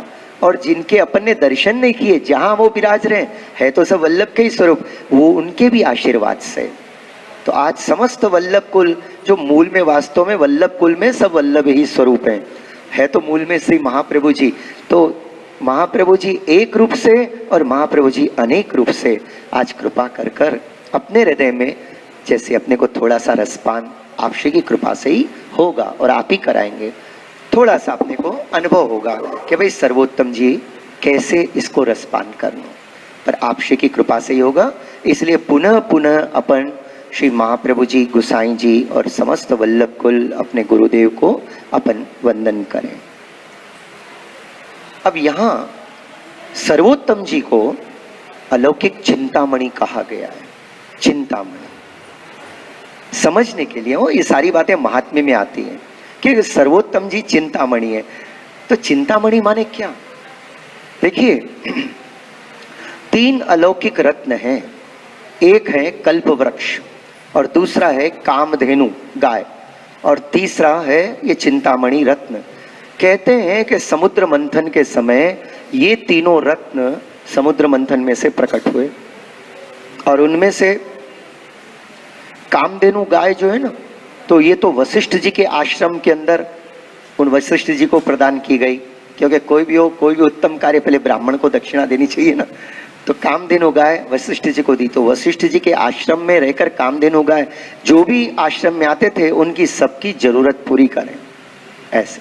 और जिनके अपन ने दर्शन नहीं किए, जहां वो विराज रहे हैं तो सब वल्लभ के ही स्वरूप, वो उनके भी आशीर्वाद से। तो आज समस्त वल्लभ कुल जो मूल में वास्तव में वल्लभ कुल में सब वल्लभ ही स्वरूप हैं, है तो मूल में श्री महाप्रभु जी। तो महाप्रभु जी एक रूप से और महाप्रभु जी अनेक रूप से आज कृपा कर कर अपने हृदय में, जैसे अपने को थोड़ा सा रसपान आप श्री की कृपा से ही होगा और आप ही कराएंगे, थोड़ा सा अपने को अनुभव होगा कि भाई सर्वोत्तम जी कैसे इसको रसपान करना, पर आप श्री की कृपा से ही होगा। इसलिए पुनः पुनः अपन श्री महाप्रभु जी, गुसाई जी और समस्त वल्लभ कुल अपने गुरुदेव को अपन वंदन करें। अब यहाँ सर्वोत्तम जी को अलौकिक चिंतामणि कहा गया है। चिंतामणि समझने के लिए ये सारी बातें महात्म्य में आती हैं कि सर्वोत्तम जी चिंतामणि है। तो चिंतामणि माने क्या? देखिए 3 अलौकिक रत्न हैं। एक है कल्प वृक्ष, और दूसरा है कामधेनु गाय, और तीसरा है ये चिंतामणि रत्न। कहते हैं कि समुद्र मंथन के समय ये तीनों रत्न समुद्र मंथन में से प्रकट हुए, और उनमें से कामधेनु गाय जो है ना, तो ये तो वशिष्ठ जी के आश्रम के अंदर उन वशिष्ठ जी को प्रदान की गई, क्योंकि कोई भी हो, कोई भी उत्तम कार्य पहले ब्राह्मण को दक्षिणा देनी चाहिए ना। तो कामधेनु गाय वशिष्ठ जी को दी, तो वशिष्ठ जी के आश्रम में रहकर कामधेनु गाय जो भी आश्रम में आते थे उनकी सबकी जरूरत पूरी करें ऐसे।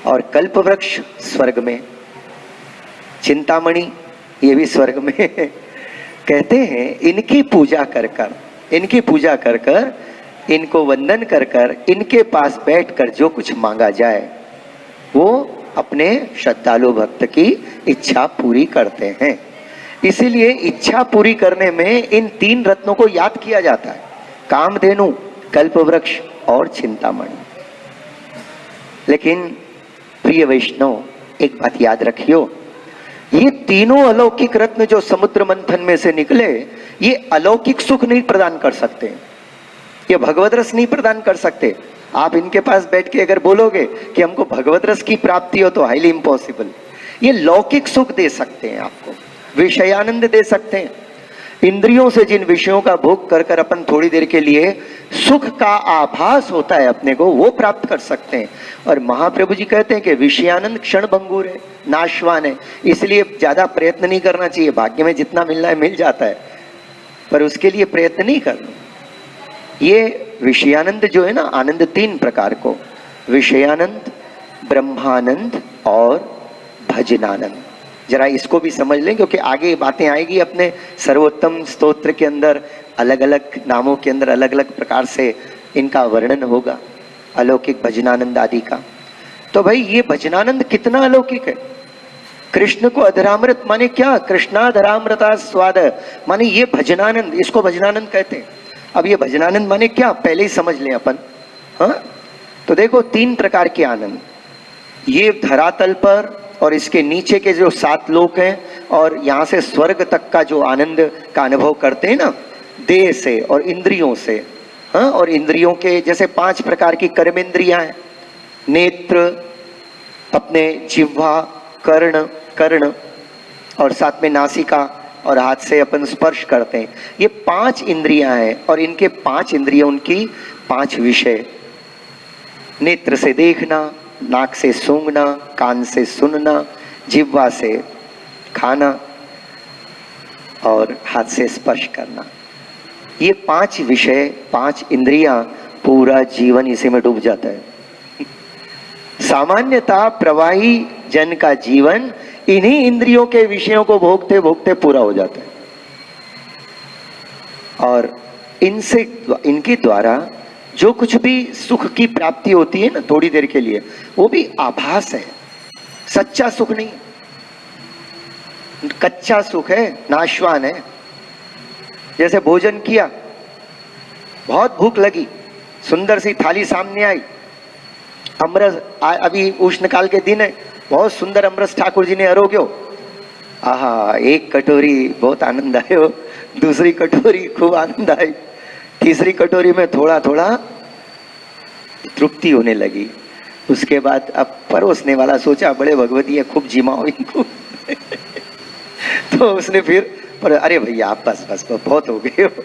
और कल्प वृक्ष स्वर्ग में, चिंतामणि ये भी स्वर्ग में। कहते हैं इनकी पूजा कर कर, इनकी पूजा कर कर, इनको वंदन कर कर, इनके पास बैठकर जो कुछ मांगा जाए वो अपने श्रद्धालु भक्त की इच्छा पूरी करते हैं। इसीलिए इच्छा पूरी करने में इन 3 रत्नों को याद किया जाता है, कामधेनु, कल्पवृक्ष और चिंतामणि। लेकिन प्रिय वैष्णव एक बात याद रखियो, ये तीनों अलौकिक रत्न जो समुद्र मंथन में से निकले, ये अलौकिक सुख नहीं प्रदान कर सकते, ये भगवत रस नहीं प्रदान कर सकते। आप इनके पास बैठ के अगर बोलोगे कि हमको भगवत रस की प्राप्ति हो, तो हाईली इम्पॉसिबल। ये लौकिक सुख दे सकते हैं, आपको विषयानंद दे सकते हैं। इंद्रियों से जिन विषयों का भोग कर कर अपन थोड़ी देर के लिए सुख का आभास होता है अपने को, वो प्राप्त कर सकते हैं। और महाप्रभु जी कहते हैं कि विषयानंद क्षण भंगुर है, नाशवान है, इसलिए ज्यादा प्रयत्न नहीं करना चाहिए। भाग्य में जितना मिलना है मिल जाता है, पर उसके लिए प्रयत्न नहीं करना। ये विषयानंद जो है ना, आनंद 3 प्रकार को, विषयानंद, ब्रह्मानंद और भजनानंद। जरा इसको भी समझ लें, क्योंकि आगे बातें आएगी अपने सर्वोत्तम स्तोत्र के अंदर, अलग अलग नामों के अंदर अलग अलग प्रकार से इनका वर्णन होगा, अलौकिक भजनानंद आदि का। तो भाई ये भजनानंद कितना अलौकिक है। कृष्ण को अधरामृत माने क्या, कृष्णाधरामृता स्वाद माने ये भजनानंद, इसको भजनानंद कहते हैं। अब ये भजनानंद माने क्या, पहले ही समझ लें अपन। हाँ, तो देखो 3 प्रकार के आनंद, ये धरातल पर और इसके नीचे के जो 7 लोक हैं और यहाँ से स्वर्ग तक का जो आनंद का अनुभव करते हैं ना, देह से और इंद्रियों से। हाँ, और इंद्रियों के जैसे 5 प्रकार की कर्मेंद्रियां हैं, नेत्र, अपने जिह्वा, कर्ण और साथ में नासिका, और हाथ से अपन स्पर्श करते हैं। ये 5 इंद्रियां हैं और इनके 5 इंद्रियां, उनकी 5 विषय। नेत्र से देखना, नाक से सूंघना, कान से सुनना, जिह्वा से खाना और हाथ से स्पर्श करना। ये 5 विषय, 5 इंद्रियां, पूरा जीवन इसी में डूब जाता है। सामान्यतः प्रवाही जन का जीवन इन्हीं इंद्रियों के विषयों को भोगते भोगते पूरा हो जाता है। और इनसे, इनके द्वारा जो कुछ भी सुख की प्राप्ति होती है ना थोड़ी देर के लिए, वो भी आभास है, सच्चा सुख नहीं, कच्चा सुख है, नाशवान है। जैसे भोजन किया, बहुत भूख लगी, सुंदर सी थाली सामने आई, अमरस, अभी उष्णकाल के दिन है, बहुत सुंदर अमरस ठाकुर जी ने आरोग्यो, आहा, एक कटोरी बहुत आनंद आयो, दूसरी कटोरी खूब आनंद आई, तीसरी कटोरी में थोड़ा थोड़ा तृप्ति होने लगी। उसके बाद अब परोसने वाला सोचा बड़े भगवती है, खूब जिमाओ इनको तो उसने फिर, पर अरे भैया आप बस बस बहुत हो गए हो।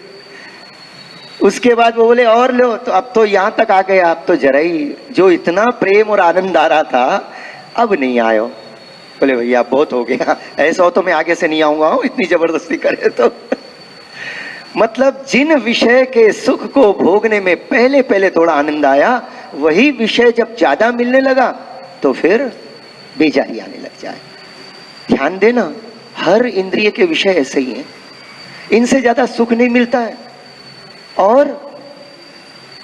उसके बाद वो बोले और लो, तो अब तो यहाँ तक आ गए, आप तो जरा ही, जो इतना प्रेम और आनंद आ रहा था अब नहीं आयो। बोले भैया बहुत हो गया, ऐसा हो तो मैं आगे से नहीं आऊंगा, इतनी जबरदस्ती करे तो मतलब जिन विषय के सुख को भोगने में पहले पहले थोड़ा आनंद आया, वही विषय जब ज्यादा मिलने लगा तो फिर बेजारी आने लग जाए। ध्यान देना, हर इंद्रिय के विषय ऐसे ही हैं, इनसे ज्यादा सुख नहीं मिलता है और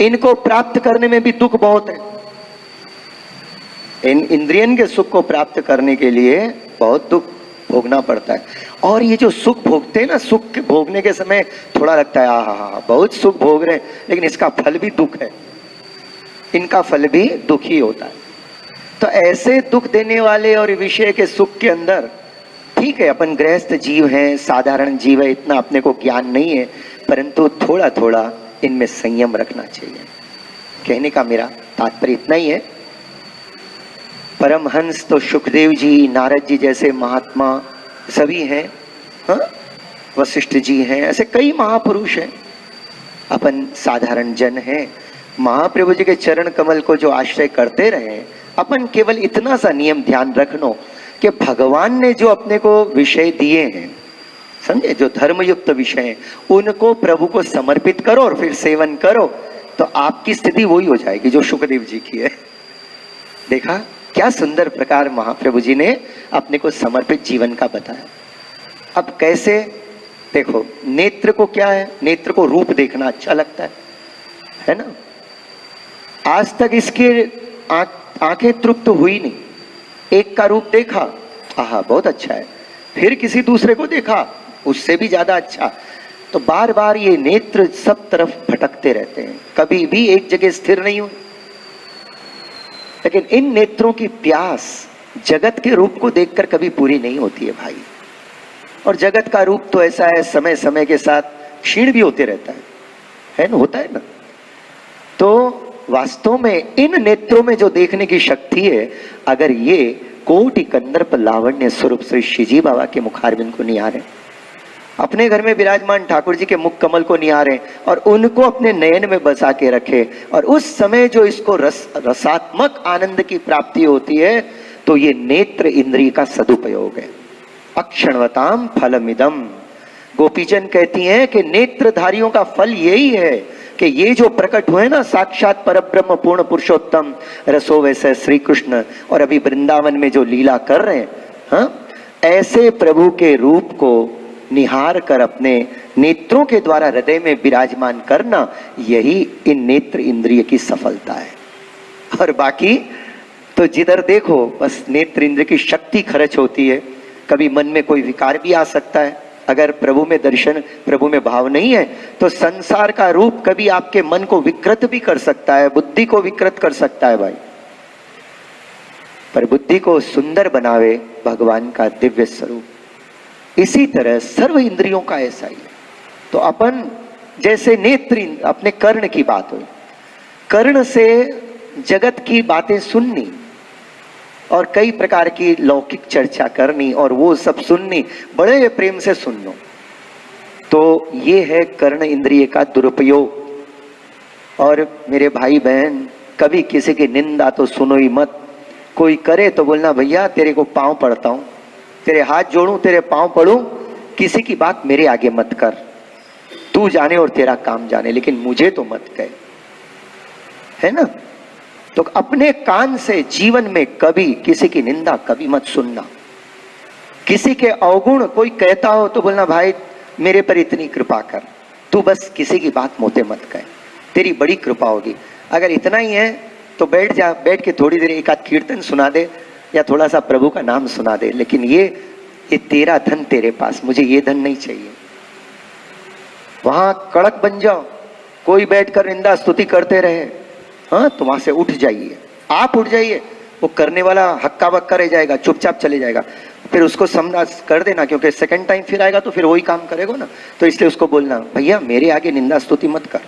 इनको प्राप्त करने में भी दुख बहुत है। इन इंद्रियन के सुख को प्राप्त करने के लिए बहुत दुख भोगना पड़ता है। और ये जो सुख भोगते हैं ना, सुख भोगने के समय थोड़ा लगता है आहा बहुत सुख भोग रहे हैं, लेकिन इसका फल भी दुख है, इनका फल भी दुख ही होता है। तो ऐसे दुख देने वाले और विषय के सुख के अंदर, ठीक है अपन गृहस्थ जीव हैं, साधारण जीव है, इतना अपने को ज्ञान नहीं है, परंतु थोड़ा थोड़ा इनमें संयम रखना चाहिए। कहने का मेरा तात्पर्य इतना ही है। परमहंस तो सुखदेव जी, नारद जी जैसे महात्मा सभी हैं, हाँ, वशिष्ठ जी हैं, ऐसे कई महापुरुष हैं। अपन साधारण जन हैं, महाप्रभु जी के चरण कमल को जो आश्रय करते रहे, अपन केवल इतना सा नियम ध्यान रखनो कि भगवान ने जो अपने को विषय दिए हैं, समझे, जो धर्मयुक्त विषय हैं, उनको प्रभु को समर्पित करो और फिर सेवन करो, तो आपकी स्थिति वही हो जाएगी जो सुखदेव जी की है। देखा क्या सुंदर प्रकार महाप्रभु जी ने अपने को समर्पित जीवन का बताया। अब कैसे, देखो नेत्र को क्या है, नेत्र को रूप देखना अच्छा लगता है ना। आज तक इसके आंखें तृप्त हुई नहीं, एक का रूप देखा, आहा बहुत अच्छा है, फिर किसी दूसरे को देखा उससे भी ज्यादा अच्छा, तो बार बार ये नेत्र सब तरफ भटकते रहते हैं, कभी भी एक जगह स्थिर नहीं हुए। लेकिन इन नेत्रों की प्यास जगत के रूप को देखकर कभी पूरी नहीं होती है भाई। और जगत का रूप तो ऐसा है, समय समय के साथ क्षीण भी होते रहता है ना, होता है ना। तो वास्तव में इन नेत्रों में जो देखने की शक्ति है, अगर ये कोटि कंदर्प लावण्य स्वरूप श्री श्रीजी बाबा के मुखारविंद को निहारें, अपने घर में विराजमान ठाकुर जी के मुख कमल को निहारें और उनको अपने नयन में बसा के रखें, और उस समय जो इसको रसात्मक आनंद की प्राप्ति होती है, तो ये नेत्र इंद्रिय का सदुपयोग है। अक्षणवताम फलमिदम, गोपीजन कहती हैं कि नेत्रधारियों का फल यही है कि ये जो प्रकट हुए ना साक्षात परब्रह्म पूर्ण पुरुषोत्तम रसो वैसे श्री कृष्ण, और अभी वृंदावन में जो लीला कर रहे हैं, हाँ, ऐसे प्रभु के रूप को निहार कर अपने नेत्रों के द्वारा हृदय में विराजमान करना, यही इन नेत्र इंद्रिय की सफलता है। और बाकी तो जिधर देखो बस नेत्र इंद्रिय की शक्ति खर्च होती है। कभी मन में कोई विकार भी आ सकता है, अगर प्रभु में दर्शन, प्रभु में भाव नहीं है तो संसार का रूप कभी आपके मन को विकृत भी कर सकता है, बुद्धि को विकृत कर सकता है भाई। पर बुद्धि को सुंदर बनावे भगवान का दिव्य स्वरूप। इसी तरह सर्व इंद्रियों का ऐसा ही है। तो अपन जैसे नेत्र, अपने कर्ण की बात हुई, कर्ण से जगत की बातें सुननी और कई प्रकार की लौकिक चर्चा करनी और वो सब सुननी, बड़े प्रेम से सुनना, तो ये है कर्ण इंद्रिय का दुरुपयोग। और मेरे भाई बहन, कभी किसी की निंदा तो सुनो ही मत। कोई करे तो बोलना भैया तेरे को पांव पड़ता हूं, तेरे हाथ जोड़ूं, तेरे पांव पड़ूं, किसी की बात मेरे आगे मत कर, तू जाने और तेरा काम जाने, लेकिन मुझे तो मत कहे, है ना। तो अपने कान से जीवन में कभी किसी की निंदा कभी मत सुनना। किसी के अवगुण कोई कहता हो तो बोलना भाई मेरे पर इतनी कृपा कर, तू बस किसी की बात मोते मत कहे, तेरी बड़ी कृपा होगी। अगर इतना ही है तो बैठ जा, बैठ के थोड़ी देर एक आध कीर्तन सुना दे या थोड़ा सा प्रभु का नाम सुना दे, लेकिन ये तेरा धन तेरे पास, मुझे ये धन नहीं चाहिए। वहां कड़क बन जाओ, कोई बैठकर निंदा स्तुति करते रहे, हाँ तो वहां से उठ जाइए, आप उठ जाइए। वो करने वाला हक्का बक्का रह जाएगा, चुपचाप चले जाएगा, फिर उसको समझा कर देना, क्योंकि सेकंड टाइम फिर आएगा तो फिर वही काम करेगा ना। तो इसलिए उसको बोलना भैया मेरे आगे निंदा स्तुति मत कर,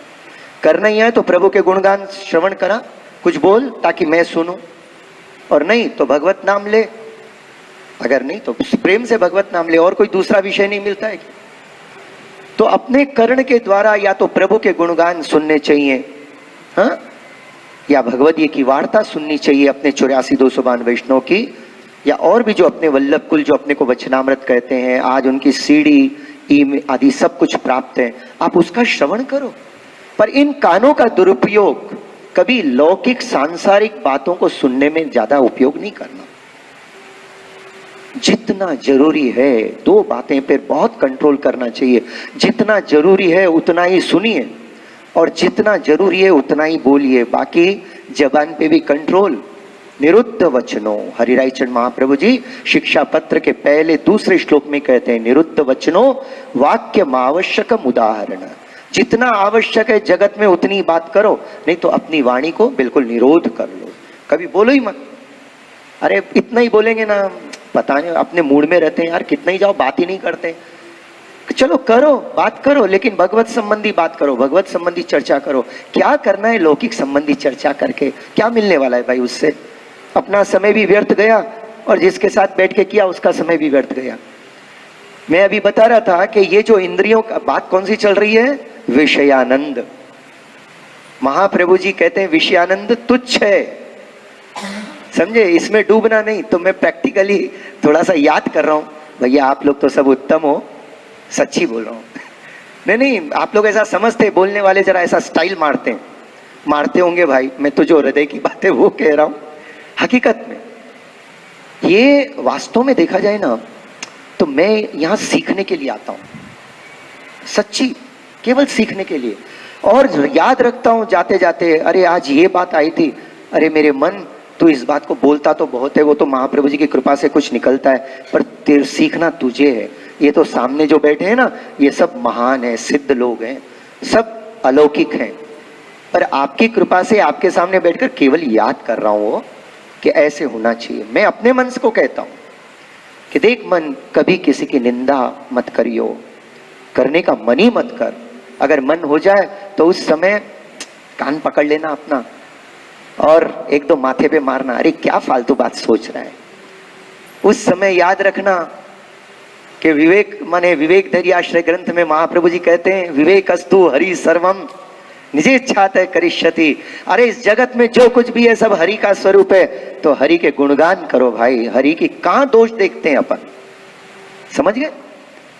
करना ही है तो प्रभु के गुणगान श्रवण करा, कुछ बोल ताकि मैं सुनूं, और नहीं तो भगवत नाम ले, अगर नहीं तो प्रेम से भगवत नाम ले, और कोई दूसरा विषय नहीं मिलता है। तो अपने कर्ण के द्वारा या तो प्रभु के गुणगान सुनने चाहिए, हाँ, या भगवदीय की वार्ता सुननी चाहिए अपने 84,292 वैष्णव की, या और भी जो अपने वल्लभ कुल जो अपने को वचनामृत कहते हैं, आज उनकी सीडी ई आदि सब कुछ प्राप्त है, आप उसका श्रवण करो। पर इन कानों का दुरुपयोग कभी लौकिक सांसारिक बातों को सुनने में ज्यादा उपयोग नहीं करना। जितना जरूरी है, दो बातें पर बहुत कंट्रोल करना चाहिए, जितना जरूरी है उतना ही सुनिए और जितना जरूरी है उतना ही बोलिए, बाकी जबान पे भी कंट्रोल। निरुद्ध वचनों, हरिराय चरण महाप्रभु जी शिक्षा पत्र के पहले दूसरे श्लोक में कहते हैं, निरुद्ध वचनों वाक्यम आवश्यकम उदाहरण, जितना आवश्यक है जगत में उतनी बात करो, नहीं तो अपनी वाणी को बिल्कुल निरोध कर लो, कभी बोलो ही मत। अरे इतना ही बोलेंगे ना, पता नहीं अपने मूड में रहते हैं यार, कितना ही जाओ बात ही नहीं करते। चलो करो, बात करो, लेकिन भगवत संबंधी बात करो, भगवत संबंधी चर्चा करो। क्या करना है लौकिक संबंधी चर्चा करके, क्या मिलने वाला है भाई उससे? अपना समय भी व्यर्थ गया और जिसके साथ बैठ के किया उसका समय भी व्यर्थ गया। मैं अभी बता रहा था कि ये जो इंद्रियों का बात कौन सी चल रही है, विषयानंद। महाप्रभु जी कहते हैं विषयानंद तुच्छ है, समझे, इसमें डूबना नहीं। तो मैं प्रैक्टिकली थोड़ा सा याद कर रहा हूं, भैया आप लोग तो सब उत्तम हो, सच्ची बोल रहा हूं। नहीं, आप लोग ऐसा समझते, बोलने वाले जरा ऐसा स्टाइल मारते होंगे भाई, मैं तो जो हृदय की बात है वो कह रहा हूं। हकीकत में ये वास्तव में देखा जाए ना तो मैं यहां सीखने के लिए आता हूं, सच्ची, केवल सीखने के लिए। और याद रखता हूं जाते जाते, अरे आज ये बात आई थी, अरे मेरे मन तू इस बात को बोलता तो बहुत है, वो तो महाप्रभु जी की कृपा से कुछ निकलता है, पर तेरे सीखना तुझे है। ये तो सामने जो बैठे हैं ना, ये सब महान है, सिद्ध लोग हैं, सब अलौकिक हैं, पर आपकी कृपा से आपके सामने बैठकर केवल याद कर रहा हूं कि ऐसे होना चाहिए। मैं अपने मन को कहता हूं कि देख मन, कभी किसी की निंदा मत करियो, करने का मन ही मत कर। अगर मन हो जाए तो उस समय कान पकड़ लेना अपना और एक दो माथे पे मारना, अरे क्या फालतू बात सोच रहा है। उस समय याद रखना कि विवेक माने विवेक धैर्याश्रय ग्रंथ में महाप्रभु जी कहते हैं, विवेकस्तु हरि सर्वम निजे इच्छाते करिष्यति। अरे इस जगत में जो कुछ भी है सब हरि का स्वरूप है, तो हरि के गुणगान करो भाई। हरि की कहां दोष देखते हैं अपन, समझ गए?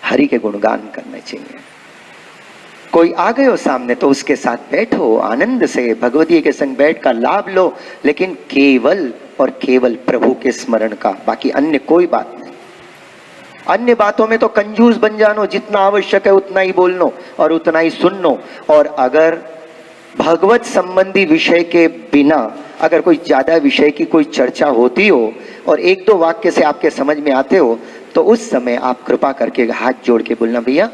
हरि के गुणगान करने चाहिए। कोई आ गए हो सामने तो उसके साथ बैठो, आनंद से भगवदीय के संग बैठ का लाभ लो, लेकिन केवल और केवल प्रभु के स्मरण का, बाकी अन्य कोई बात नहीं। अन्य बातों में तो कंजूस बन जानो, जितना आवश्यक है उतना ही बोलनो और उतना ही सुननो। और अगर भगवत संबंधी विषय के बिना अगर कोई ज्यादा विषय की कोई चर्चा होती हो और एक दो वाक्य से आपके समझ में आते हो, तो उस समय आप कृपा करके हाथ जोड़ के बोलना, भैया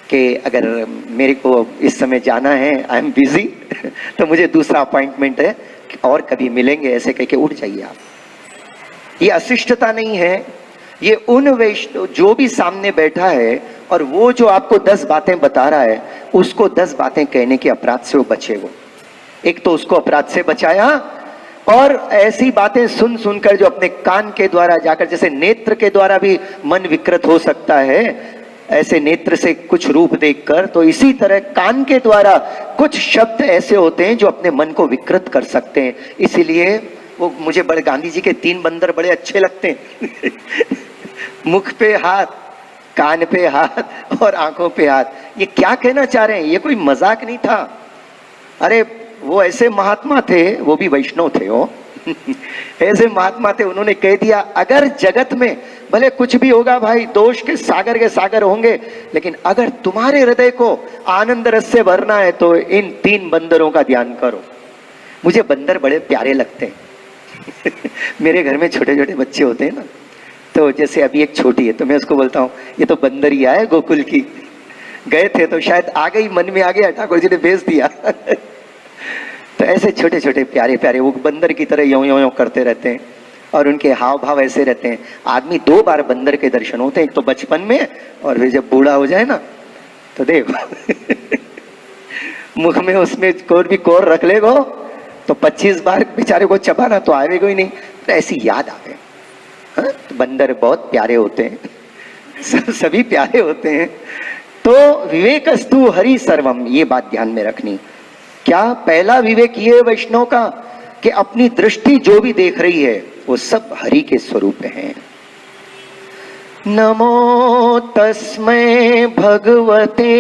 कि अगर मेरे को इस समय जाना है, आई एम बिजी तो मुझे दूसरा अपॉइंटमेंट है और कभी मिलेंगे, ऐसे कह के उठ जाइए आप। ये अशिष्टता नहीं है, ये उन वैष्णव जो भी सामने बैठा है और वो जो आपको 10 बातें बता रहा है, उसको 10 बातें कहने के अपराध से वो बचे। वो एक तो उसको अपराध से बचाया, और ऐसी बातें सुन सुनकर जो अपने कान के द्वारा जाकर, जैसे नेत्र के द्वारा भी मन विकृत हो सकता है, ऐसे नेत्र से कुछ रूप देखकर, तो इसी तरह कान के द्वारा कुछ शब्द ऐसे होते हैं जो अपने मन को विकृत कर सकते हैं। इसीलिए वो मुझे बड़े गांधी जी के 3 बंदर बड़े अच्छे लगते हैं मुख पे हाथ, कान पे हाथ और आंखों पे हाथ। ये क्या कहना चाह रहे हैं? ये कोई मजाक नहीं था। अरे वो ऐसे महात्मा थे, वो भी वैष्णव थे वो ऐसे महात्मा थे, उन्होंने कह दिया अगर जगत में भले कुछ भी होगा भाई, दोष के सागर होंगे, लेकिन अगर तुम्हारे हृदय को आनंद रस से भरना है तो इन 3 बंदरों का ध्यान करो। मुझे बंदर बड़े प्यारे लगते हैं मेरे घर में छोटे छोटे बच्चे होते हैं ना, तो जैसे अभी एक छोटी है तो मैं उसको बोलता हूँ ये तो बंदरिया है गोकुल की। गए थे तो शायद आ गई, मन में आ गया, ठाकुर जी ने भेज दिया तो ऐसे छोटे छोटे प्यारे प्यारे वो बंदर की तरह यों यों यों करते रहते हैं और उनके हाव भाव ऐसे रहते हैं। आदमी 2 बार बंदर के दर्शन होते हैं, एक तो बचपन में और फिर जब बूढ़ा हो जाए ना तो देखो मुख में उसमें कोर भी कोर रख लेगो तो 25 बार बेचारे को चबाना तो आएगा ही नहीं, तो ऐसी याद आवे। हाँ, तो बंदर बहुत प्यारे होते हैं सभी प्यारे होते हैं। तो विवेकस्तु हरि सर्वम, ये बात ध्यान में रखनी। क्या पहला विवेक ये वैष्णव का कि अपनी दृष्टि जो भी देख रही है वो सब हरि के स्वरूप हैं। नमो तस्मै भगवते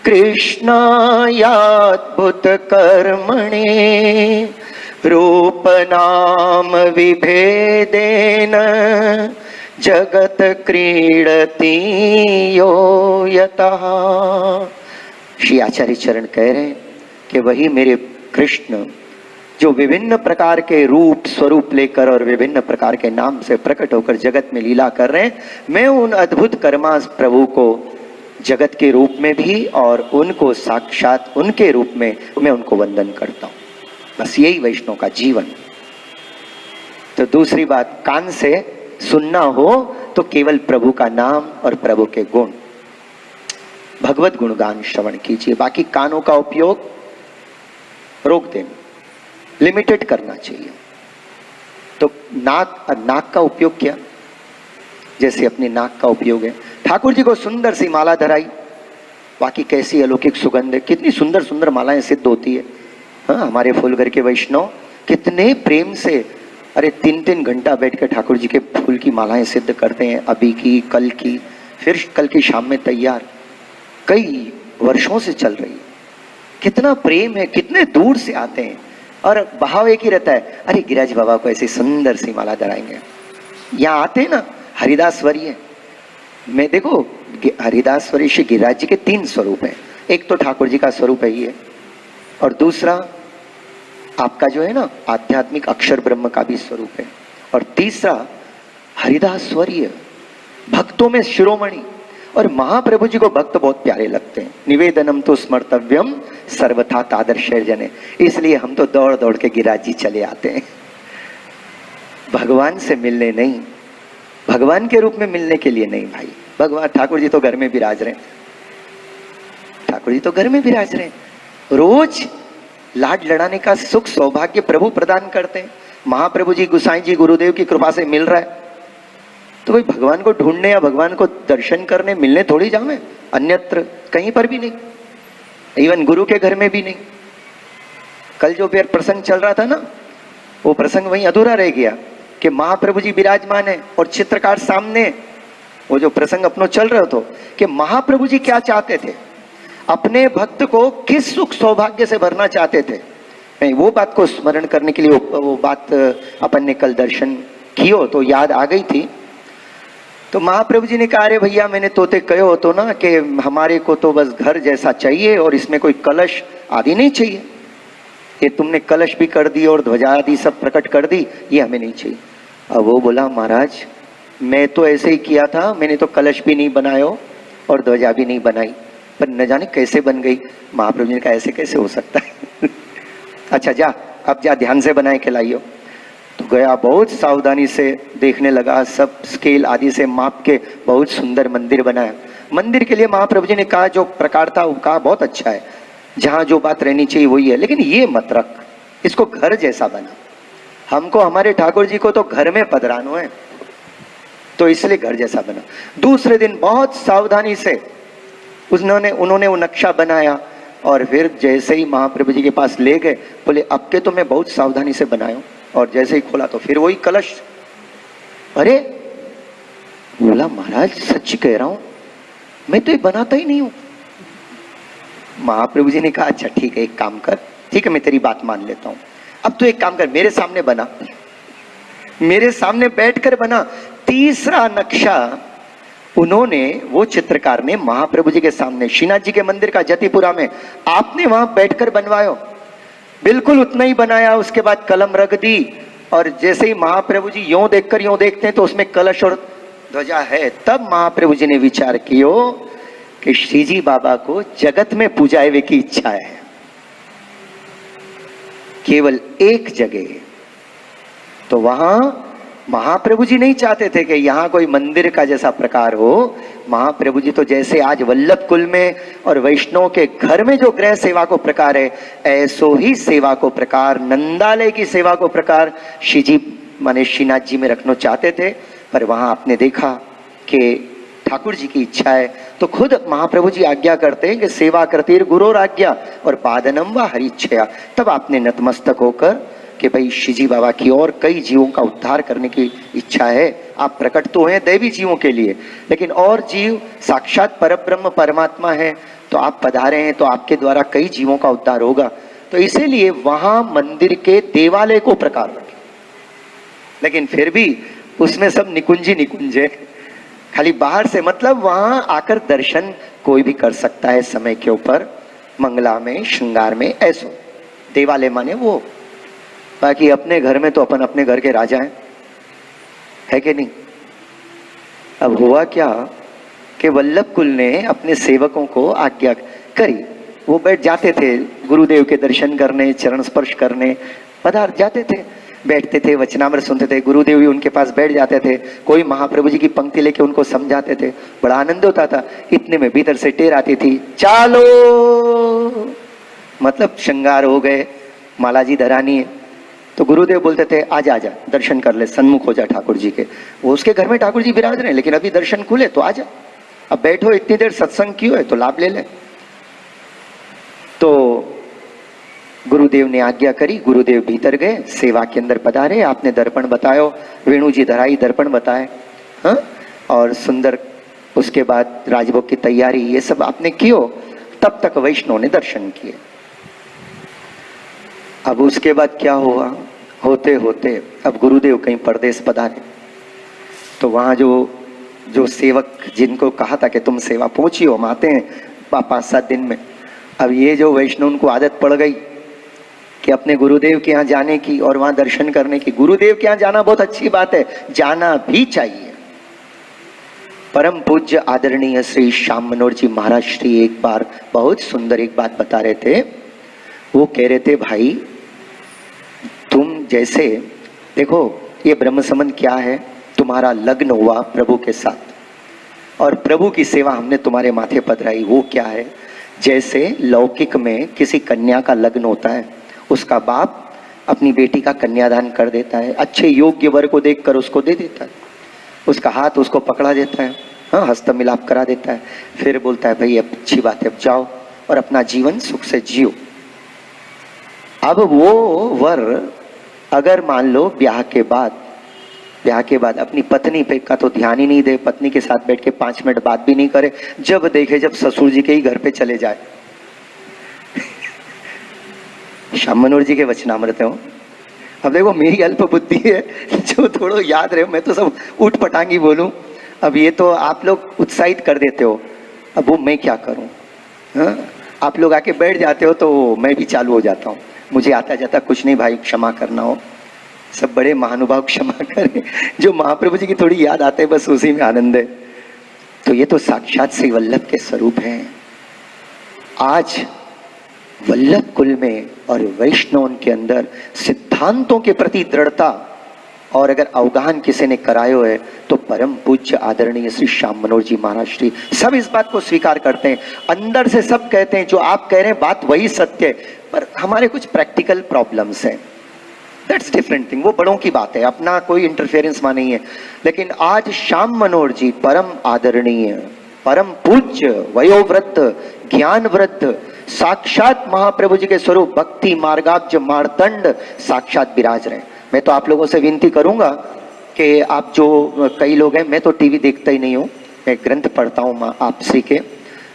कृष्णायाद्भुत कर्मणे रूप नाम विभेदेन जगत क्रीडति यो यतः। श्री आचार्य चरण कह रहे हैं कि वही मेरे कृष्ण जो विभिन्न प्रकार के रूप स्वरूप लेकर और विभिन्न प्रकार के नाम से प्रकट होकर जगत में लीला कर रहे हैं, मैं उन अद्भुत कर्मा प्रभु को जगत के रूप में भी और उनको साक्षात उनके रूप में मैं उनको वंदन करता हूं। बस यही वैष्णव का जीवन। तो दूसरी बात, कान से सुनना हो तो केवल प्रभु का नाम और प्रभु के गुण, भगवत गुणगान श्रवण कीजिए। बाकी कानों का उपयोग रोक देना, लिमिटेड करना चाहिए। तो नाक का उपयोग क्या? जैसे अपने नाक का उपयोग है, ठाकुर जी को सुंदर सी माला धराई, बाकी कैसी अलौकिक सुगंध है, कितनी सुंदर सुंदर मालाएं सिद्ध होती है। हाँ, हमारे फूलघर के वैष्णव कितने प्रेम से अरे 3-3 घंटा बैठ कर ठाकुर जी के फूल की मालाएं सिद्ध करते हैं, अभी की, कल की, फिर कल की शाम में तैयार, कई वर्षों से चल रही है। कितना प्रेम है, कितने दूर से आते हैं और भाव एक ही रहता है, अरे गिरिराज बाबा को ऐसी सुंदर सी माला धराएंगे। यहाँ आते हैं ना हरिदास वर्य में, देखो हरिदास वर्य श्री गिरिराज जी के 3 स्वरूप हैं। एक तो ठाकुर जी का स्वरूप है ये, और दूसरा आपका जो है ना आध्यात्मिक अक्षर ब्रह्म का भी स्वरूप है, और तीसरा हरिदास वर्य भक्तों में शिरोमणि। और महाप्रभु जी को भक्त बहुत प्यारे लगते हैं। निवेदनम तो स्मर्तव्यम सर्वथा तादर्शे जने, इसलिए हम तो दौड़ दौड़ के गिरिराज जी चले आते हैं, भगवान से मिलने नहीं, भगवान के रूप में मिलने के लिए नहीं भाई। भगवान ठाकुर जी तो घर में विराज रहे, ठाकुर जी तो घर में विराज रहे, रोज लाड लड़ाने का सुख सौभाग्य प्रभु प्रदान करते हैं। महाप्रभु जी गोसाई जी गुरुदेव की कृपा से मिल रहा है, तो भाई भगवान को ढूंढने या भगवान को दर्शन करने मिलने थोड़ी जावे, अन्यत्र कहीं पर भी नहीं, इवन गुरु के घर में भी नहीं। कल जो फिर प्रसंग चल रहा था ना, वो प्रसंग वहीं अधूरा रह गया कि महाप्रभु जी विराजमान है और चित्रकार सामने, वो जो प्रसंग अपनो चल रहा था कि महाप्रभु जी क्या चाहते थे, अपने भक्त को किस सुख सौभाग्य से भरना चाहते थे। नहीं, वो बात को स्मरण करने के लिए वो बात अपन ने कल दर्शन कियो तो याद आ गई थी। तो महाप्रभु जी ने कहा, अरे भैया मैंने तोते कहो हो तो ना कि हमारे को तो बस घर जैसा चाहिए और इसमें कोई कलश आदि नहीं चाहिए। ये तुमने कलश भी कर दी और ध्वजा आदि सब प्रकट कर दी, ये हमें नहीं चाहिए। अब वो बोला, महाराज मैं तो ऐसे ही किया था, मैंने तो कलश भी नहीं बनाया और ध्वजा भी नहीं बनाई, पर न जाने कैसे बन गई। महाप्रभु जी ने कहा, ऐसे कैसे हो सकता है अच्छा जा, अब जा ध्यान से बनाए के लाइयो। तो गया, बहुत सावधानी से देखने लगा, सब स्केल आदि से माप के बहुत सुंदर मंदिर बनाया। मंदिर के लिए महाप्रभु जी ने कहा जो प्रकार था वो कहा बहुत अच्छा है, जहां जो बात रहनी चाहिए वही है, लेकिन ये मत रख, इसको घर जैसा बना। हमको हमारे ठाकुर जी को तो घर में पधरानो है, तो इसलिए घर जैसा बना। दूसरे दिन बहुत सावधानी से उन्होंने वो नक्शा बनाया और फिर जैसे ही महाप्रभु जी के पास ले गए, बोले अब के तो मैं बहुत सावधानी से बनाया, और जैसे ही खोला तो फिर वही कलश। अरे बोला, महाराज सच कह रहा हूं, मैं तो ये बनाता ही नहीं हूं। महाप्रभु जी ने कहा, अच्छा ठीक है, एक काम कर, ठीक है मैं तेरी बात मान लेता हूं, अब तो एक काम कर, मेरे सामने बना, मेरे सामने बैठकर बना। तीसरा नक्शा उन्होंने, वो चित्रकार ने महाप्रभु जी के सामने, श्रीनाथ जी के मंदिर का जतिपुरा में, आपने वहां बैठकर बनवायो, बिल्कुल उतना ही बनाया। उसके बाद कलम रख दी और जैसे ही महाप्रभु जी यूं देखकर यूं देखते हैं तो उसमें कलश और ध्वजा है। तब महाप्रभु जी ने विचार किया कि श्रीजी बाबा को जगत में पूजाए की इच्छा है, केवल एक जगह। तो वहां महाप्रभु जी नहीं चाहते थे कि यहां कोई मंदिर का जैसा प्रकार हो। महाप्रभु जी तो जैसे आज वल्लभ कुल में और वैष्णव के घर में जो गृह सेवा को प्रकार है, ऐसो ही सेवा को प्रकार, नंदालय की सेवा को प्रकार श्रीजी माने श्रीनाथ जी में रखना चाहते थे। पर वहां आपने देखा कि ठाकुर जी की इच्छा है तो खुद महाप्रभु जी आज्ञा करते हैं कि सेवा करतीर गुरोर आज्ञा और पादनम व हरिच्छया। तब आपने नतमस्तक होकर कि भाई श्रीजी बाबा की और कई जीवों का उद्धार करने की इच्छा है। आप प्रकट तो हैं दैवी जीवों के लिए, लेकिन और जीव साक्षात परब्रह्म परमात्मा है, तो आप पधारे हैं तो आपके द्वारा कई जीवों का उद्धार होगा। तो इसीलिए वहां मंदिर के देवालय को प्रकार रखे, लेकिन फिर भी उसमें सब निकुंजी निकुंजे, खाली बाहर से, मतलब वहां आकर दर्शन कोई भी कर सकता है समय के ऊपर, मंगला में श्रृंगार में, ऐसो देवालय माने वो। बाकी अपने घर में तो अपन अपने घर के राजा हैं, है कि नहीं। अब हुआ क्या कि वल्लभ कुल ने अपने सेवकों को आज्ञा करी, वो बैठ जाते थे गुरुदेव के दर्शन करने, चरण स्पर्श करने पधार जाते थे, बैठते थे, वचनामृत सुनते थे, गुरुदेव भी उनके पास बैठ जाते थे, कोई महाप्रभु जी की पंक्ति लेके उनको समझाते थे, बड़ा आनंद होता था। इतने में भीतर से टेर आती थी, चालो, मतलब श्रृंगार हो गए, माला जी धरानी है, तो गुरुदेव बोलते थे आजा आजा दर्शन कर ले, सन्मुख हो जा ठाकुर जी के। वो उसके घर में ठाकुर जी विराज रहे, लेकिन अभी दर्शन खुले तो आजा, अब बैठो इतनी देर सत्संग क्यों है, तो लाभ ले ले। तो गुरुदेव ने आज्ञा करी, गुरुदेव भीतर गए, सेवा के अंदर पधारे, आपने दर्पण बतायो, वेणु जी धराई, दर्पण बताए, हाँ, और सुंदर उसके बाद राजभोग की तैयारी, ये सब आपने कियो। तब तक वैष्णव ने दर्शन किए। अब उसके बाद क्या हुआ, होते होते अब गुरुदेव कहीं परदेश पधारे, तो वहां जो सेवक जिनको कहा था कि तुम सेवा पहुंची हो, हम आते हैं 5-7 दिन में। अब ये जो वैष्णव उनको आदत पड़ गई कि अपने गुरुदेव के यहाँ जाने की और वहां दर्शन करने की। गुरुदेव के यहाँ जाना बहुत अच्छी बात है, जाना भी चाहिए। परम पूज्य आदरणीय श्री श्याम मनोहर जी महाराज श्री एक बार बहुत सुंदर एक बात बता रहे थे। वो कह रहे थे, भाई तुम जैसे देखो, ये ब्रह्म संबंध क्या है, तुम्हारा लग्न हुआ प्रभु के साथ और प्रभु की सेवा हमने तुम्हारे माथे पधराई। वो क्या है, जैसे लौकिक में किसी कन्या का लग्न होता है, उसका बाप अपनी बेटी का कन्यादान कर देता है, अच्छे योग्य वर को देखकर उसको दे देता है, उसका हाथ उसको पकड़ा देता है, हाँ, हस्त मिलाप करा देता है, फिर बोलता है भाई अब अच्छी बात है, अब जाओ और अपना जीवन सुख से जियो। अब वो वर अगर मान लो ब्याह के बाद अपनी पत्नी पे का तो ध्यान ही नहीं दे, पत्नी के साथ बैठ के 5 मिनट बात भी नहीं करे, जब देखे जब ससुर जी के ही घर पे चले जाए। श्याम मनोहर जी के वचनामृत है। अब देखो मेरी अल्प बुद्धि है, जो थोड़ा याद रहे, मैं तो सब उठ पटांगी बोलूं। अब ये तो आप लोग उत्साहित कर देते हो, अब वो मैं क्या करूं? हाँ? आप लोग आके बैठ जाते हो तो मैं भी चालू हो जाता हूँ। मुझे आता जाता कुछ नहीं भाई, क्षमा करना हो, सब बड़े महानुभाव क्षमा करें। जो महाप्रभु जी की थोड़ी याद आते है बस उसी में आनंद है। तो ये तो साक्षात श्री वल्लभ के स्वरूप हैं। आज वल्लभ कुल में और वैष्णव के अंदर सिद्धांतों के प्रति दृढ़ता और अगर अवगाहन किसी ने करायो है तो परम पूज्य आदरणीय श्री श्याम मनोहर जी महाराज श्री सब इस बात को स्वीकार करते हैं। अंदर से सब कहते हैं जो आप कह रहे हैं बात वही सत्य है, पर हमारे कुछ प्रैक्टिकल प्रॉब्लम्स हैं। दैट्स डिफरेंट थिंग, वो बड़ों की बात है, अपना कोई इंटरफेरेंस वहां नहीं है। लेकिन आज श्याम मनोहर जी परम आदरणीय, परम पूज्य, वयोवृद्ध, ज्ञान वृद्ध, साक्षात महाप्रभु जी के स्वरूप भक्ति मार्गाब्ज मार्तंड साक्षात विराज रहे। मैं तो आप लोगों से विनती करूंगा कि आप जो कई लोग हैं, मैं तो टीवी देखता ही नहीं हूँ, मैं ग्रंथ पढ़ता हूँ आप श्री के,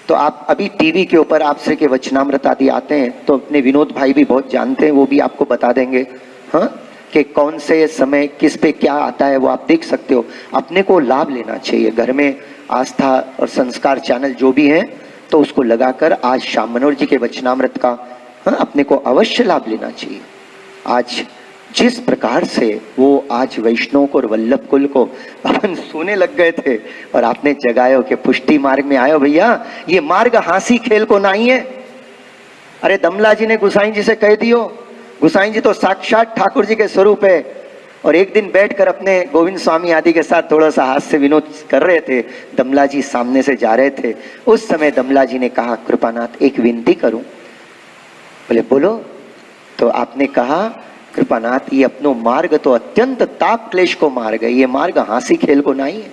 तो आप अभी टीवी के ऊपर आप श्री के वचनामृत आदि आते हैं तो अपने विनोद भाई भी बहुत जानते हैं, वो भी आपको बता देंगे हाँ कि कौन से समय किस पे क्या आता है, वो आप देख सकते हो। अपने को लाभ लेना चाहिए, घर में आस्था और संस्कार चैनल जो भी है तो उसको लगाकर आज श्याम मनोहर जी के वचनामृत का अपने को अवश्य लाभ लेना चाहिए। आज जिस प्रकार से वो आज वैष्णव को और वल्लभ कुल को अपन सोने लग गए थे और आपने जगायो कि पुष्टि मार्ग में आयो भैया, ये मार्ग हांसी खेल को नहीं है। अरे दमला जी ने गुसाई जी से कह दियो, गुसाई जी तो साक्षात ठाकुर जी के स्वरूप है। और एक दिन बैठकर अपने गोविंद स्वामी आदि के साथ थोड़ा सा हास्य विनोद कर रहे थे, दमला जी सामने से जा रहे थे। उस समय दमला जी ने कहा, कृपानाथ एक विनती करूं? बोले बोलो। तो आपने कहा, कृपानाथ ये अपनो मार्ग तो अत्यंत ताप क्लेश को मार्ग है, ये मार्ग हांसी खेल को नहीं है।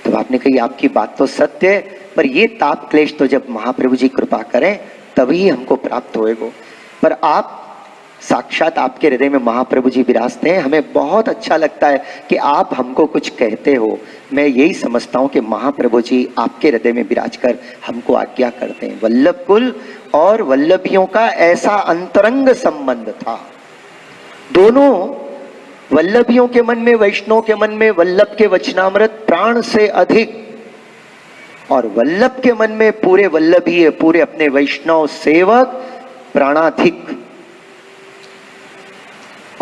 तो आपने कही आपकी बात तो सत्य है, पर ये ताप क्लेश तो जब महाप्रभु जी कृपा करें तभी हमको प्राप्त होएगा। पर आप साक्षात आपके हृदय में महाप्रभु जी विराजते हैं, हमें बहुत अच्छा लगता है कि आप हमको कुछ कहते हो। मैं यही समझता हूं कि महाप्रभु जी आपके हृदय में विराज कर हमको आज्ञा करते हैं। वल्लभ कुल और वल्लभियों का ऐसा अंतरंग संबंध था। दोनों वल्लभियों के मन में, वैष्णव के मन में वल्लभ के वचनामृत प्राण से अधिक, और वल्लभ के मन में पूरे वल्लभीय, पूरे अपने वैष्णव सेवक प्राणाधिक।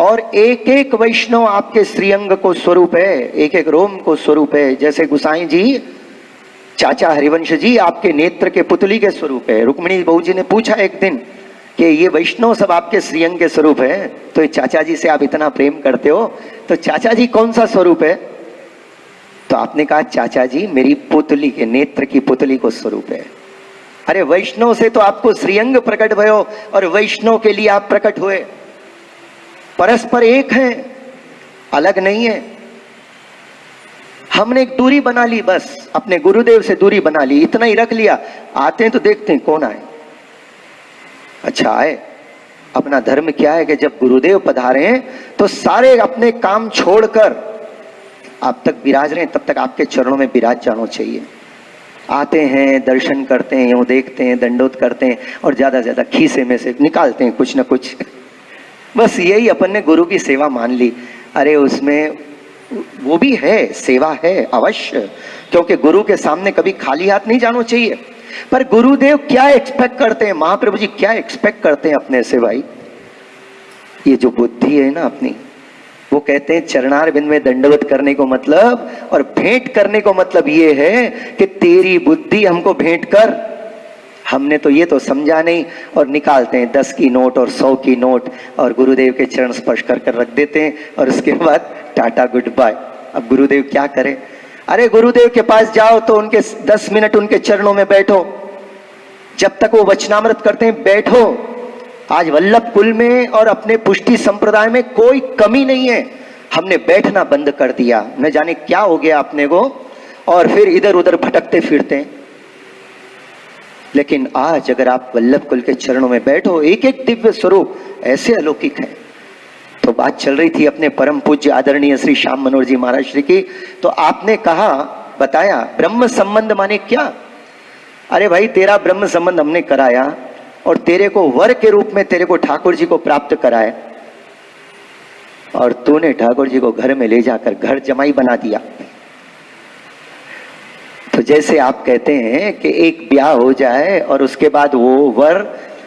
और एक एक वैष्णव आपके श्रीअंग को स्वरूप है, एक एक रोम को स्वरूप है। जैसे गुसाई जी, चाचा हरिवंश जी आपके नेत्र के पुतली के स्वरूप है। रुक्मिणी बहू जी ने पूछा एक दिन कि ये वैष्णव सब आपके श्रीअंग के स्वरूप है, तो ये चाचा जी से आप इतना प्रेम करते हो, तो चाचा जी कौन सा स्वरूप है? तो आपने कहा चाचा जी मेरी पुतली के, नेत्र की पुतली को स्वरूप है। अरे वैष्णव से तो आपको श्रीअंग प्रकट भयो और वैष्णव के लिए आप प्रकट हुए, परस्पर एक हैं, अलग नहीं है। हमने एक दूरी बना ली, बस अपने गुरुदेव से दूरी बना ली, इतना ही रख लिया। आते हैं तो देखते हैं कौन आए, अच्छा आए। अपना धर्म क्या है कि जब गुरुदेव पधारे हैं तो सारे अपने काम छोड़कर आप तक विराज रहे हैं, तब तक आपके चरणों में विराज जाना चाहिए। आते हैं, दर्शन करते हैं, यूं देखते हैं, दंडोत करते हैं और ज्यादा से ज्यादा खीसे में से निकालते हैं कुछ ना कुछ। बस यही अपन ने गुरु की सेवा मान ली। अरे उसमें वो भी है, सेवा है अवश्य, क्योंकि गुरु के सामने कभी खाली हाथ नहीं जाना चाहिए। पर गुरुदेव क्या एक्सपेक्ट करते हैं, महाप्रभु जी क्या एक्सपेक्ट करते हैं अपने से भाई? ये जो बुद्धि है ना अपनी, वो कहते हैं चरणार बिंद में दंडवत करने को मतलब और भेंट करने को मतलब ये है कि तेरी बुद्धि हमको भेंट कर। हमने तो ये तो समझा नहीं और निकालते हैं 10 की नोट और 100 की नोट और गुरुदेव के चरण स्पर्श कर कर रख देते हैं और उसके बाद टाटा गुड बाय। अब गुरुदेव क्या करें? अरे गुरुदेव के पास जाओ तो उनके 10 मिनट उनके चरणों में बैठो, जब तक वो वचनामृत करते हैं बैठो। आज वल्लभ कुल में और अपने पुष्टि संप्रदाय में कोई कमी नहीं है, हमने बैठना बंद कर दिया, न जाने क्या हो गया अपने को, और फिर इधर उधर भटकते फिरते हैं। लेकिन आज अगर आप वल्लभ कुल के चरणों में बैठो, एक एक दिव्य स्वरूप ऐसे अलौकिक है। तो बात चल रही थी अपने परम पूज्य आदरणीय श्री श्याम मनोहर जी महाराज श्री की, तो आपने कहा, बताया ब्रह्म संबंध माने क्या? अरे भाई तेरा ब्रह्म संबंध हमने कराया और तेरे को वर के रूप में तेरे को ठाकुर जी को प्राप्त कराया, और तूने ठाकुर जी को घर में ले जाकर घर जमाई बना दिया। तो जैसे आप कहते हैं कि एक ब्याह हो जाए और उसके बाद वो वर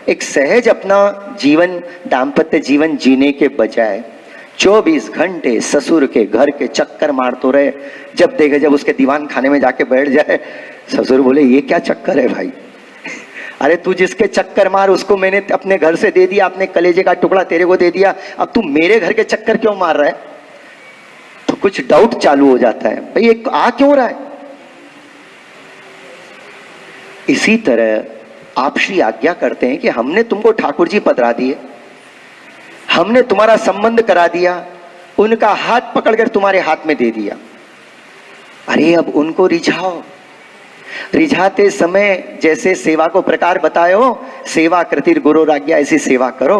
एक सहज अपना जीवन, दाम्पत्य जीवन जीने के बजाय 24 घंटे ससुर के घर के चक्कर मारते रहे, जब देखे जब उसके दीवान खाने में जाके बैठ जाए, ससुर बोले ये क्या चक्कर है भाई? अरे तू जिसके चक्कर मार उसको मैंने अपने घर से दे दिया, अपने कलेजे का टुकड़ा तेरे को दे दिया, अब तू मेरे घर के चक्कर क्यों मार रहा है? तो कुछ डाउट चालू हो जाता है, भाई ये आ क्यों रहा है? इसी तरह आप श्री आज्ञा करते हैं कि हमने तुमको ठाकुर जी पधरा दिए, हमने तुम्हारा संबंध करा दिया, उनका हाथ पकड़कर तुम्हारे हाथ में दे दिया। अरे अब उनको रिझाओ, रिझाते समय जैसे सेवा को प्रकार बतायो, सेवा कृतिर गुरु आज्ञा, ऐसी सेवा करो।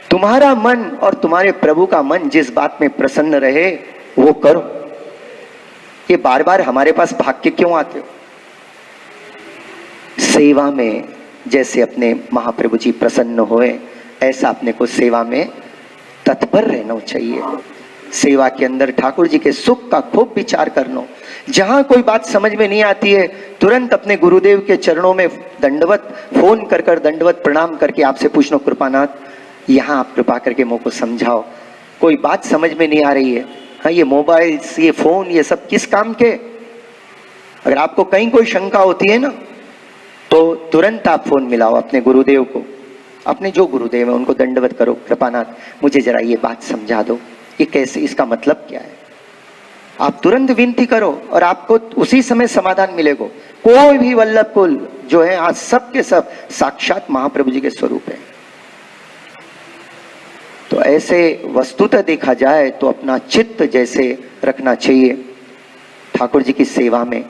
तुम्हारा मन और तुम्हारे प्रभु का मन जिस बात में प्रसन्न रहे वो करो। ये बार बार हमारे पास भाग के क्यों आते हो? सेवा में जैसे अपने महाप्रभु जी प्रसन्न होए, ऐसा अपने को सेवा में तत्पर रहना चाहिए। सेवा के अंदर ठाकुर जी के सुख का खूब विचार करना। जहां कोई बात समझ में नहीं आती है, तुरंत अपने गुरुदेव के चरणों में दंडवत फोन कर कर दंडवत प्रणाम करके आपसे पूछना, कृपानाथ यहाँ आप कृपा करके मुझको समझाओ, कोई बात समझ में नहीं आ रही है। हाँ, ये मोबाइल, ये फोन, ये सब किस काम के? अगर आपको कहीं कोई शंका होती है ना, तो तुरंत आप फोन मिलाओ अपने गुरुदेव को, अपने जो गुरुदेव है उनको दंडवत करो, कृपानाथ मुझे जरा ये बात समझा दो, ये कैसे, इसका मतलब क्या है? आप तुरंत विनती करो और आपको उसी समय समाधान मिलेगा। कोई भी वल्लभ कुल जो है आज सब के सब साक्षात महाप्रभु जी के स्वरूप है। तो ऐसे वस्तुतः देखा जाए तो अपना चित्त जैसे रखना चाहिए ठाकुर जी की सेवा में,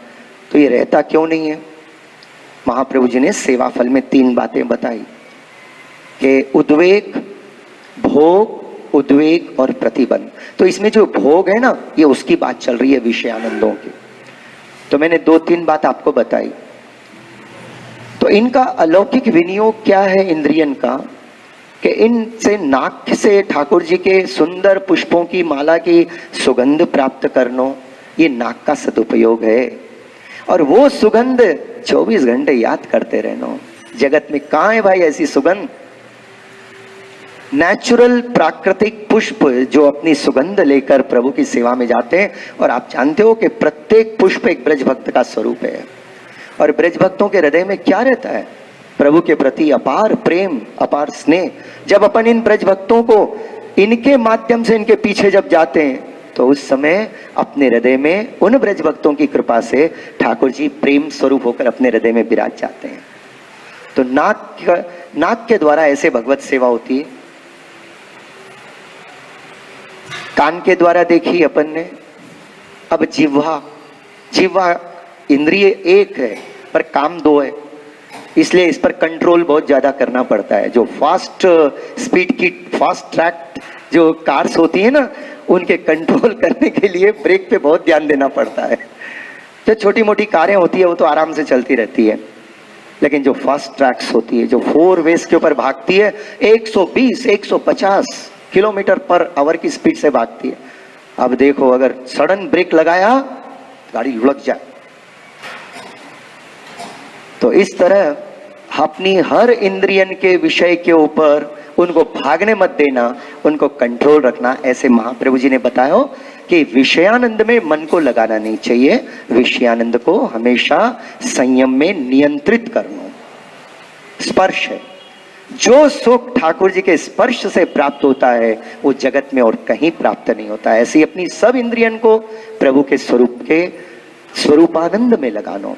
तो ये रहता क्यों नहीं है? महाप्रभु जी ने सेवा फल में 3 बातें बताई कि उद्वेग, भोग, उद्वेग और प्रतिबंध। तो इसमें जो भोग है ना, ये उसकी बात चल रही है विषयानंदों की। तो मैंने 2-3 बात आपको बताई। तो इनका अलौकिक विनियोग क्या है इंद्रियन का, कि इनसे नाक से ठाकुर जी के सुंदर पुष्पों की माला की सुगंध प्राप्त करना, ये नाक का सदुपयोग है। और वो सुगंध 24 घंटे याद करते रहना। जगत में कहाँ है भाई ऐसी सुगंध? नेचुरल प्राकृतिक पुष्प जो अपनी सुगंध लेकर प्रभु की सेवा में जाते हैं। और आप जानते हो कि प्रत्येक पुष्प एक ब्रज भक्त का स्वरूप है। और ब्रज भक्तों के हृदय में क्या रहता है? प्रभु के प्रति अपार प्रेम, अपार स्नेह। जब अपन इन ब्रज भक्तों को इनके माध्यम से इनके पीछे जब जाते हैं, तो उस समय अपने हृदय में उन ब्रज भक्तों की कृपा से ठाकुर जी प्रेम स्वरूप होकर अपने हृदय में विराज जाते हैं। तो नाक के द्वारा ऐसे भगवत सेवा होती है। कान के द्वारा देखी अपन ने। अब जिह्वा इंद्रिय एक है पर काम 2 है, इसलिए इस पर कंट्रोल बहुत ज्यादा करना पड़ता है। जो फास्ट स्पीड की फास्ट ट्रैक जो कार्स होती है ना, उनके कंट्रोल करने के लिए ब्रेक पे बहुत ध्यान देना पड़ता है। जो छोटी मोटी कारें होती है वो तो आराम से चलती रहती है, लेकिन जो फास्ट ट्रैक्स होती है, जो 4 वेज के ऊपर भागती है, 120-150 किलोमीटर पर आवर की स्पीड से भागती है। अब देखो, अगर सडन ब्रेक लगाया गाड़ी लुढ़क जाए। तो इस तरह अपनी हर इंद्रियन के विषय के ऊपर उनको भागने मत देना, उनको कंट्रोल रखना। ऐसे महाप्रभु जी ने बताया कि विषयानंद में मन को लगाना नहीं चाहिए, विषयानंद को हमेशा संयम में नियंत्रित करना। स्पर्श है, जो सुख ठाकुर जी के स्पर्श से प्राप्त होता है वो जगत में और कहीं प्राप्त नहीं होता। ऐसी अपनी सब इंद्रियन को प्रभु के स्वरूपानंद में लगाना।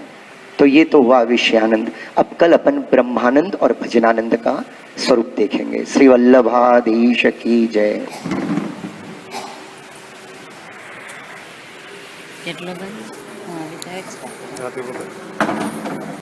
तो ये तो हुआ विषयानंद। अब कल अपन ब्रह्मानंद और भजनानंद का स्वरूप देखेंगे। श्री वल्लभाधीश की जय। કેટલો ભાઈ હા વિધાયક